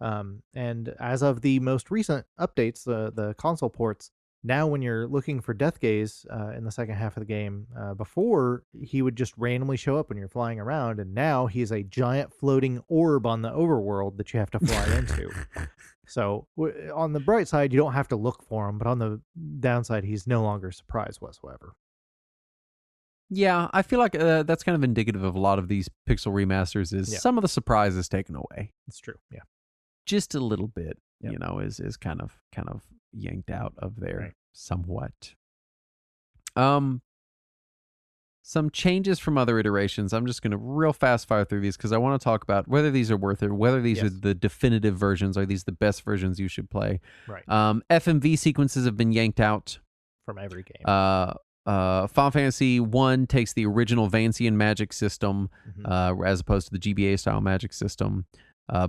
S2: And as of the most recent updates, the console ports, now when you're looking for Death Gaze in the second half of the game, before he would just randomly show up when you're flying around, and now he's a giant floating orb on the overworld that you have to fly into. So on the bright side, you don't have to look for him, but on the downside, he's no longer a surprise whatsoever.
S1: Yeah, I feel like that's kind of indicative of a lot of these pixel remasters is some of the surprise is taken away.
S2: It's true. Yeah.
S1: Just a little bit, is kind of yanked out of there somewhat. Some changes from other iterations. I'm just going to real fast fire through these because I want to talk about whether these are worth it, whether these are the definitive versions, are these the best versions you should play.
S2: Right.
S1: FMV sequences have been yanked out
S2: from every game.
S1: Final Fantasy 1 takes the original Vancian magic system as opposed to the GBA style magic system.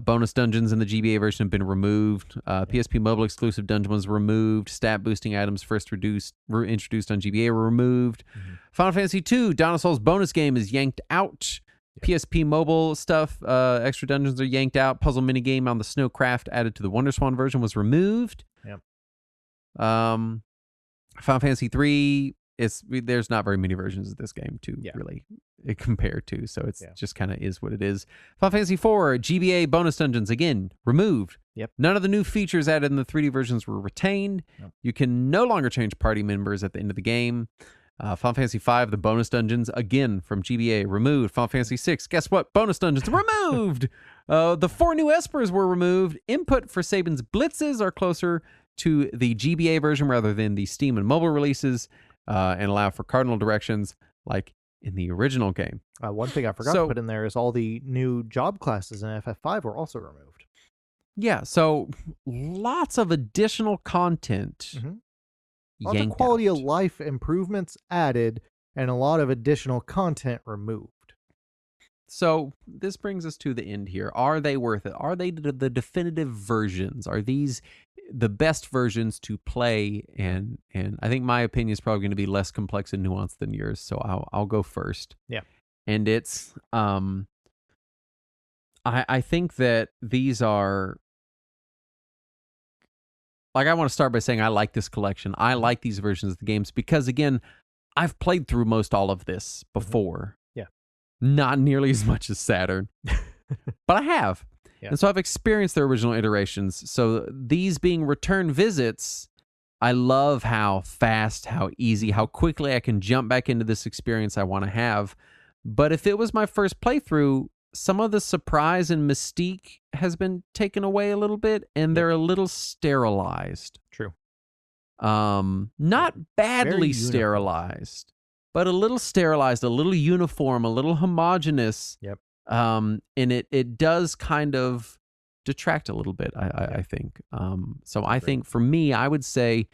S1: Bonus dungeons in the GBA version have been removed. PSP Mobile exclusive dungeon was removed. Stat boosting items first introduced on GBA were removed. Final Fantasy 2 Dinosaur's bonus game is yanked out. PSP Mobile stuff, extra dungeons are yanked out. Puzzle minigame on the Snowcraft added to the WonderSwan version was removed. Final Fantasy 3 there's not very many versions of this game to really compare to, so it's just kind of is what it is. Final Fantasy 4 GBA bonus dungeons again removed. None of the new features added in the 3D versions were retained. You can no longer change party members at the end of the game. Final Fantasy 5 the bonus dungeons again from GBA removed. Final Fantasy 6 guess what, bonus dungeons removed. The 4 new espers were removed. Input for Sabin's blitzes are closer to the GBA version rather than the Steam and mobile releases. And allow for cardinal directions like in the original game.
S2: One thing I forgot to put in there is all the new job classes in FF5 were also removed.
S1: Yeah, so lots of additional content.
S2: Lots of quality of life improvements added and a lot of additional content removed.
S1: So this brings us to the end here. Are they worth it? Are they the definitive versions? Are these the best versions to play? And I think my opinion is probably going to be less complex and nuanced than yours. So I'll go first.
S2: Yeah.
S1: And it's I think that these are, like, I want to start by saying I like this collection. I like these versions of the games because, again, I've played through most all of this before. Not nearly as much as Saturn, but I have. And so I've experienced their original iterations. So these being return visits, I love how fast, how easy, how quickly I can jump back into this experience I want to have. But if it was my first playthrough, some of the surprise and mystique has been taken away a little bit, and they're a little sterilized.
S2: True.
S1: Not badly sterilized, but a little sterilized, a little uniform, a little homogeneous. And it does kind of detract a little bit, I think. So I think for me, I would say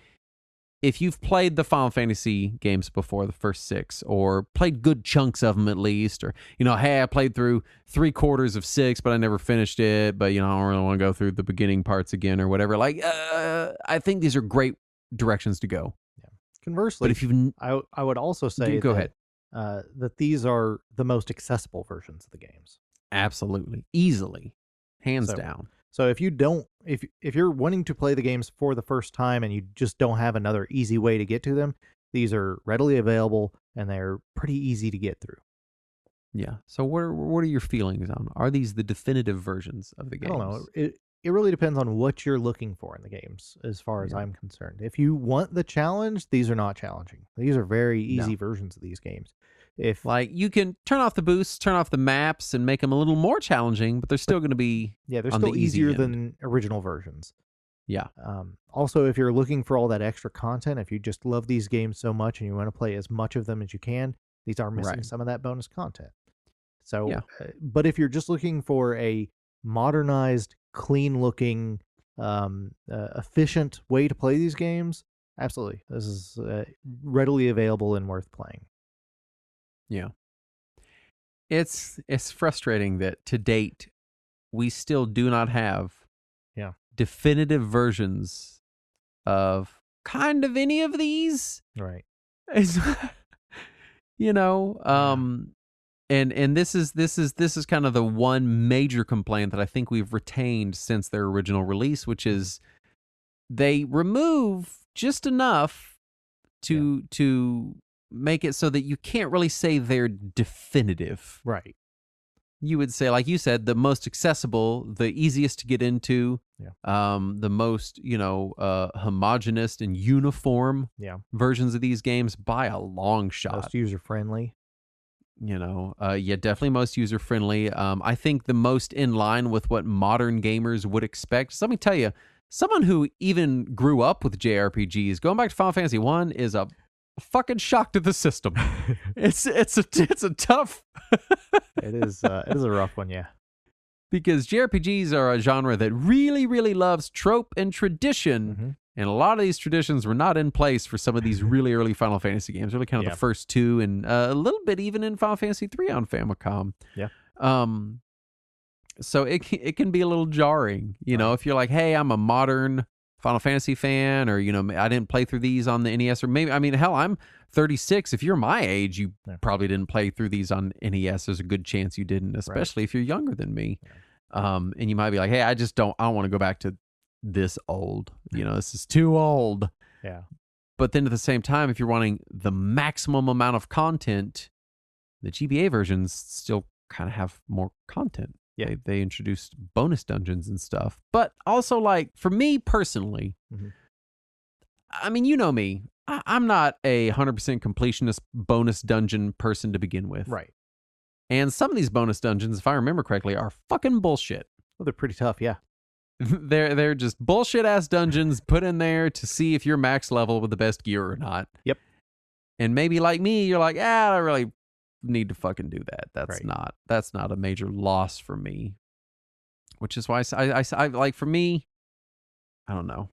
S1: if you've played the Final Fantasy games before, the first 6, or played good chunks of them at least, or, hey, I played through 3/4 of 6, but I never finished it, but, I don't really want to go through the beginning parts again or whatever. Like, I think these are great directions to go.
S2: Conversely,
S1: but if you've,
S2: I would also say
S1: go ahead.
S2: That these are the most accessible versions of the games.
S1: Absolutely. Easily. Hands down.
S2: So if you're wanting to play the games for the first time and you just don't have another easy way to get to them, these are readily available and they're pretty easy to get through.
S1: Yeah. So what are your feelings on? Are these the definitive versions of the games?
S2: I don't know. It really depends on what you're looking for in the games, as far as I'm concerned. If you want the challenge, these are not challenging. These are very easy versions of these games. If
S1: you can turn off the boosts, turn off the maps, and make them a little more challenging, but they're still going to be
S2: they're still easier than original versions.
S1: Yeah.
S2: Also, if you're looking for all that extra content, if you just love these games so much and you want to play as much of them as you can, these are missing some of that bonus content. So, but if you're just looking for a modernized, clean-looking, efficient way to play these games, absolutely, this is readily available and worth playing.
S1: Yeah, it's frustrating that to date we still do not have definitive versions of kind of any of these.
S2: Right.
S1: It's, And this is kind of the one major complaint that I think we've retained since their original release, which is they remove just enough to make it so that you can't really say they're definitive.
S2: Right.
S1: You would say, like you said, the most accessible, the easiest to get into, the most, homogenous and uniform versions of these games by a long shot.
S2: Most user-friendly.
S1: Definitely most user-friendly. I think the most in line with what modern gamers would expect. So let me tell you, someone who even grew up with JRPGs, going back to Final Fantasy 1 is a fucking shock to the system. It's a tough
S2: it is a rough one, yeah.
S1: Because JRPGs are a genre that really, really loves trope and tradition. And a lot of these traditions were not in place for some of these really early Final Fantasy games, really kind of the first two, and a little bit even in Final Fantasy 3 on Famicom.
S2: Yeah.
S1: So it can be a little jarring, if you're like, hey, I'm a modern Final Fantasy fan, or, I didn't play through these on the NES, or maybe, hell, I'm 36. If you're my age, you probably didn't play through these on NES. There's a good chance you didn't, especially if you're younger than me. And you might be like, hey, I don't want to go back to this old, this is too old.
S2: Yeah.
S1: But then at the same time, if you're wanting the maximum amount of content, the GBA versions still kind of have more content. Yeah. They introduced bonus dungeons and stuff. But also, like, for me personally, you know me, I'm not a 100% completionist bonus dungeon person to begin with.
S2: Right.
S1: And some of these bonus dungeons, if I remember correctly, are fucking bullshit.
S2: Well, they're pretty tough, yeah.
S1: They're just bullshit ass dungeons put in there to see if you're max level with the best gear or not.
S2: Yep.
S1: And maybe like me, you're like, I don't really need to fucking do that. That's not a major loss for me. Which is why I like, for me, I don't know.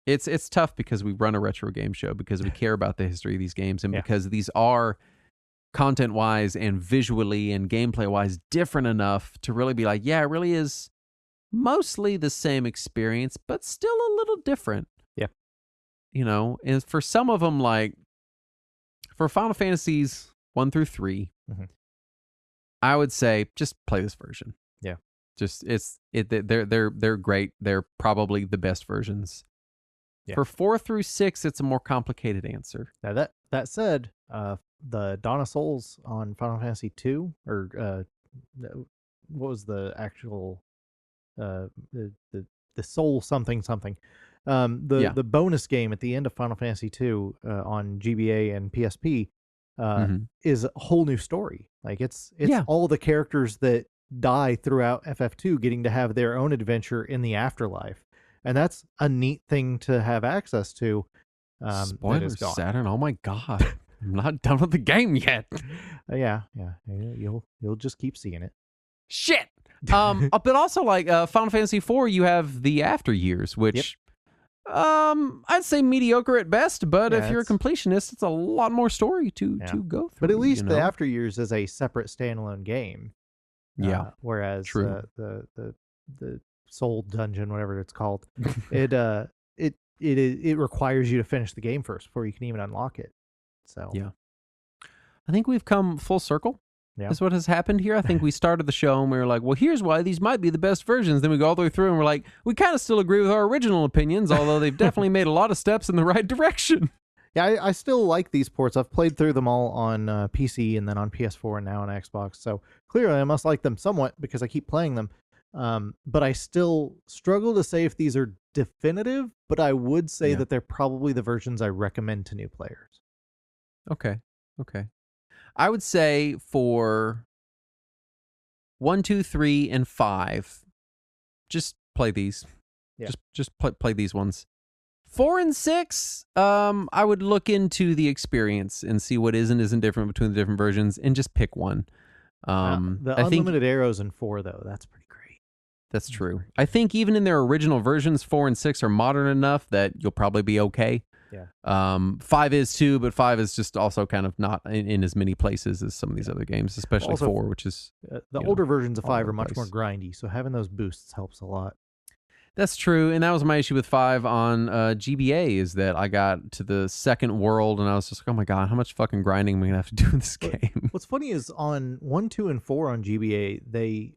S1: It's tough because we run a retro game show, because we care about the history of these games, and because these are content wise and visually and gameplay wise different enough to really be like, it really is mostly the same experience, but still a little different.
S2: Yeah.
S1: And for some of them, like for Final Fantasies 1 through 3, I would say just play this version.
S2: Yeah.
S1: Just they're great. They're probably the best versions. Yeah. For 4 through 6, it's a more complicated answer.
S2: Now that said, the Dawn of Souls on Final Fantasy 2, or what was the actual the Soul something, the bonus game at the end of Final Fantasy 2 on GBA and PSP is a whole new story. Like it's all the characters that die throughout FF2 getting to have their own adventure in the afterlife, and that's a neat thing to have access to.
S1: Spoilers, Saturn! Oh my god, I'm not done with the game yet.
S2: Yeah, you'll just keep seeing it.
S1: Shit. But also, like Final Fantasy IV, you have the after years, which I'd say mediocre at best, but if you're a completionist, it's a lot more story to go through.
S2: But at least the after years is a separate standalone game. Whereas the Soul Dungeon, whatever it's called, it requires you to finish the game first before you can even unlock it. So
S1: I think we've come full circle. Yeah. Is what has happened here. I think we started the show and we were like, well, here's why these might be the best versions. Then we go all the way through and we're like, we kind of still agree with our original opinions, although they've definitely made a lot of steps in the right direction.
S2: Yeah, I still like these ports. I've played through them all on PC and then on PS4 and now on Xbox. So clearly I must like them somewhat because I keep playing them. But I still struggle to say if these are definitive, but I would say that they're probably the versions I recommend to new players.
S1: Okay. I would say for 1, 2, 3, and 5, just play these. Yeah. Just play these ones. 4 and 6, I would look into the experience and see what is and isn't different between the different versions, and just pick one.
S2: The unlimited arrows in 4, though, that's pretty great.
S1: That's true. I think even in their original versions, 4 and 6 are modern enough that you'll probably be okay.
S2: Yeah.
S1: 5 is too, but 5 is just also kind of not in as many places as some of these other games, especially also, 4, which is
S2: the older versions of 5 are much more grindy, so having those boosts helps a lot.
S1: That's true, and that was my issue with 5 on GBA, is that I got to the second world, and I was just like, oh my god, how much fucking grinding am I going to have to do in this game?
S2: What's funny is on 1, 2, and 4 on GBA, they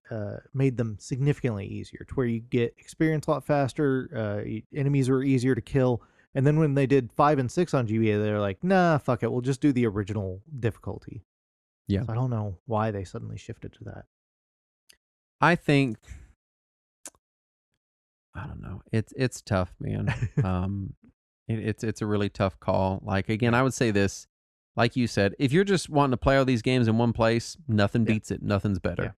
S2: made them significantly easier, to where you get experience a lot faster, enemies are easier to kill, and then when they did 5 and 6 on GBA, they're like, nah, fuck it, we'll just do the original difficulty.
S1: Yeah.
S2: So I don't know why they suddenly shifted to that.
S1: I think... I don't know. It's tough, man. It's a really tough call. Like, again, I would say this, like you said, if you're just wanting to play all these games in one place, nothing beats it. Nothing's better. Yeah.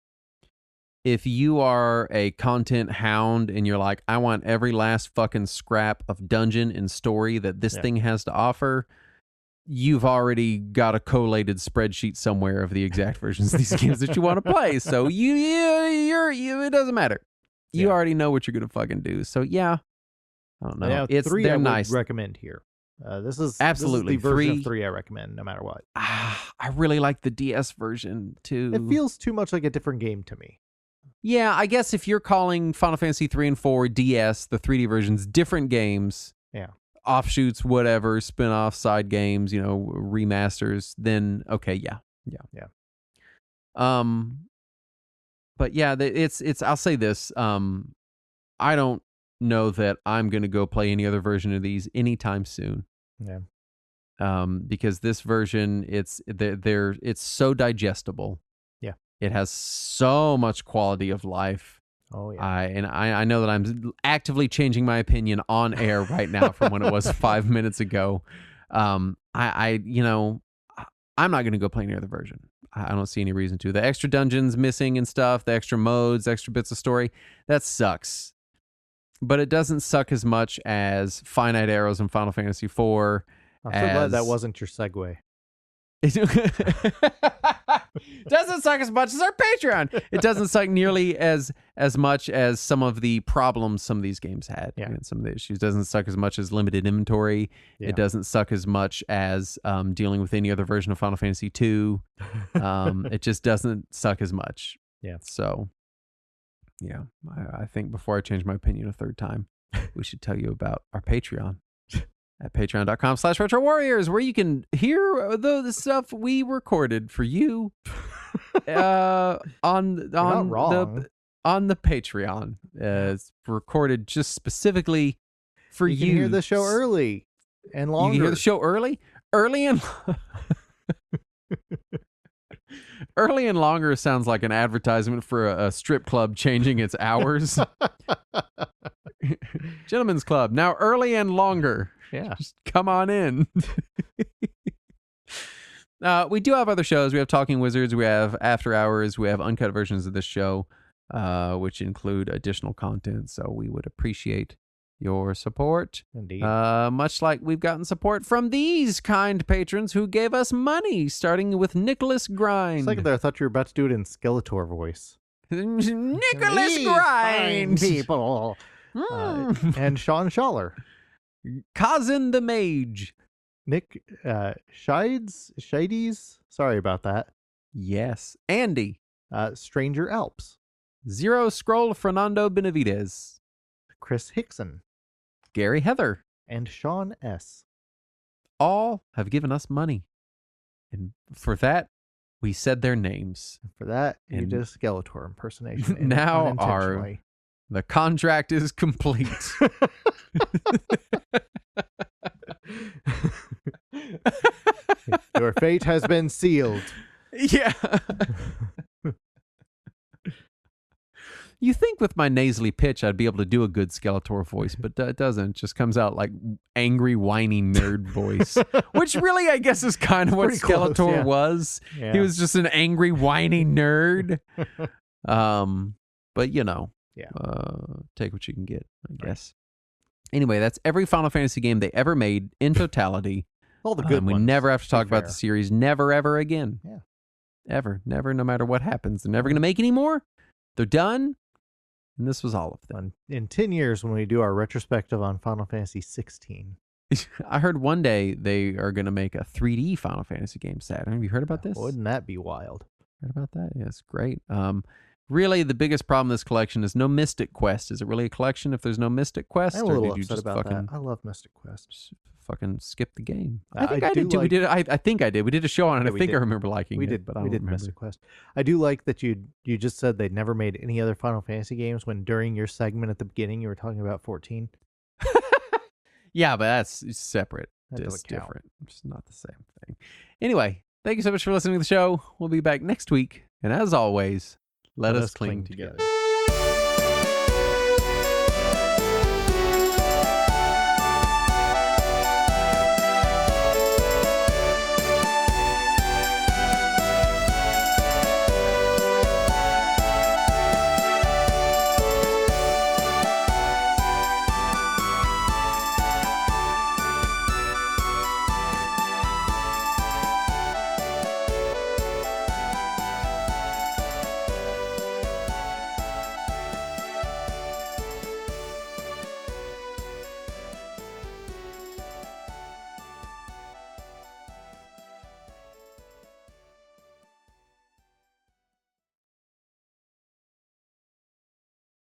S1: If you are a content hound and you're like, I want every last fucking scrap of dungeon and story that this thing has to offer, you've already got a collated spreadsheet somewhere of the exact versions of these games that you want to play. So it doesn't matter. You already know what you're gonna fucking do. So I don't know.
S2: Yeah, 3
S1: they're
S2: I would
S1: nice.
S2: recommend here. This is
S1: absolutely
S2: the version of 3 I recommend, no matter what.
S1: I really like the DS version too.
S2: It feels too much like a different game to me.
S1: Yeah, I guess if you're calling Final Fantasy 3 and 4 DS, the 3D versions, different games, offshoots, whatever, spin-off, side games, remasters, then okay, yeah. But yeah, it's. I'll say this. I don't know that I'm going to go play any other version of these anytime soon.
S2: Yeah.
S1: Because this version, it's so digestible.
S2: Yeah.
S1: It has so much quality of life.
S2: Oh yeah.
S1: I know that I'm actively changing my opinion on air right now from when it was 5 minutes ago. I'm not going to go play any other version. I don't see any reason to. The extra dungeons missing and stuff, the extra modes, extra bits of story, that sucks. But it doesn't suck as much as finite arrows in Final Fantasy IV.
S2: I'm so glad that wasn't your segue.
S1: Doesn't suck as much as our Patreon. It doesn't suck nearly as much as some of the problems some of these games had.
S2: Yeah.
S1: And some of the issues. Doesn't suck as much as limited inventory. Yeah. It doesn't suck as much as dealing with any other version of Final Fantasy II. It just doesn't suck as much.
S2: Yeah.
S1: So, yeah, I think before I change my opinion a third time, we should tell you about our Patreon. At patreon.com/Retro Warriors, where you can hear the stuff we recorded for you on the Patreon. It's recorded just specifically for you.
S2: You can hear the show early and longer.
S1: You can hear the show early and early and longer sounds like an advertisement for a strip club changing its hours. Gentlemen's Club, now early and longer.
S2: Yeah.
S1: Just come on in. We do have other shows. We have Talking Wizards. We have After Hours. We have uncut versions of this show, which include additional content. So we would appreciate your support.
S2: Indeed.
S1: Much like we've gotten support from these kind patrons who gave us money, starting with Nicholas Grind.
S2: Second there, I thought you were about to do it in Skeletor voice.
S1: Nicholas Grind.
S2: People. And Sean Schaller.
S1: Kazin the Mage.
S2: Nick Shides. Sorry about that.
S1: Yes. Andy.
S2: Stranger Alps.
S1: Zero Scroll Fernando Benavides.
S2: Chris Hickson.
S1: Gary Heather.
S2: And Sean S.
S1: All have given us money. And for that, we said their names.
S2: For that, you did a Skeletor impersonation.
S1: Now the contract is complete.
S2: Your fate has been sealed.
S1: Yeah. You think with my nasally pitch I'd be able to do a good Skeletor voice, but it doesn't. It just comes out like angry, whiny nerd voice, which really, I guess, is kind of what Skeletor was. Yeah. He was just an angry, whiny nerd. But take what you can get, I guess. Anyway, that's every Final Fantasy game they ever made in totality.
S2: All the good
S1: ones. We never have to talk about the series. Never, ever again.
S2: Yeah.
S1: Ever. Never, no matter what happens. They're never going to make any more. They're done. And this was all of them.
S2: In 10 years, when we do our retrospective on Final Fantasy 16.
S1: I heard one day they are going to make a 3D Final Fantasy game set. Have you heard about this?
S2: Wouldn't that be wild?
S1: Heard about that? Yes, great. really the biggest problem with this collection is no Mystic Quest. Is it really a collection if there's no Mystic Quest?
S2: I'm a little upset about that. I love Mystic Quest.
S1: Fucking skip the game. I think I did too. I think I did. We did a show on it.
S2: Yeah,
S1: I think
S2: did.
S1: I remember liking it.
S2: But I don't remember. Mystic Quest. I do like that you just said they'd never made any other Final Fantasy games when during your segment at the beginning you were talking about 14.
S1: Yeah, but that's separate. It's different. It's not the same thing. Anyway, thank you so much for listening to the show. We'll be back next week. And as always, let us cling together.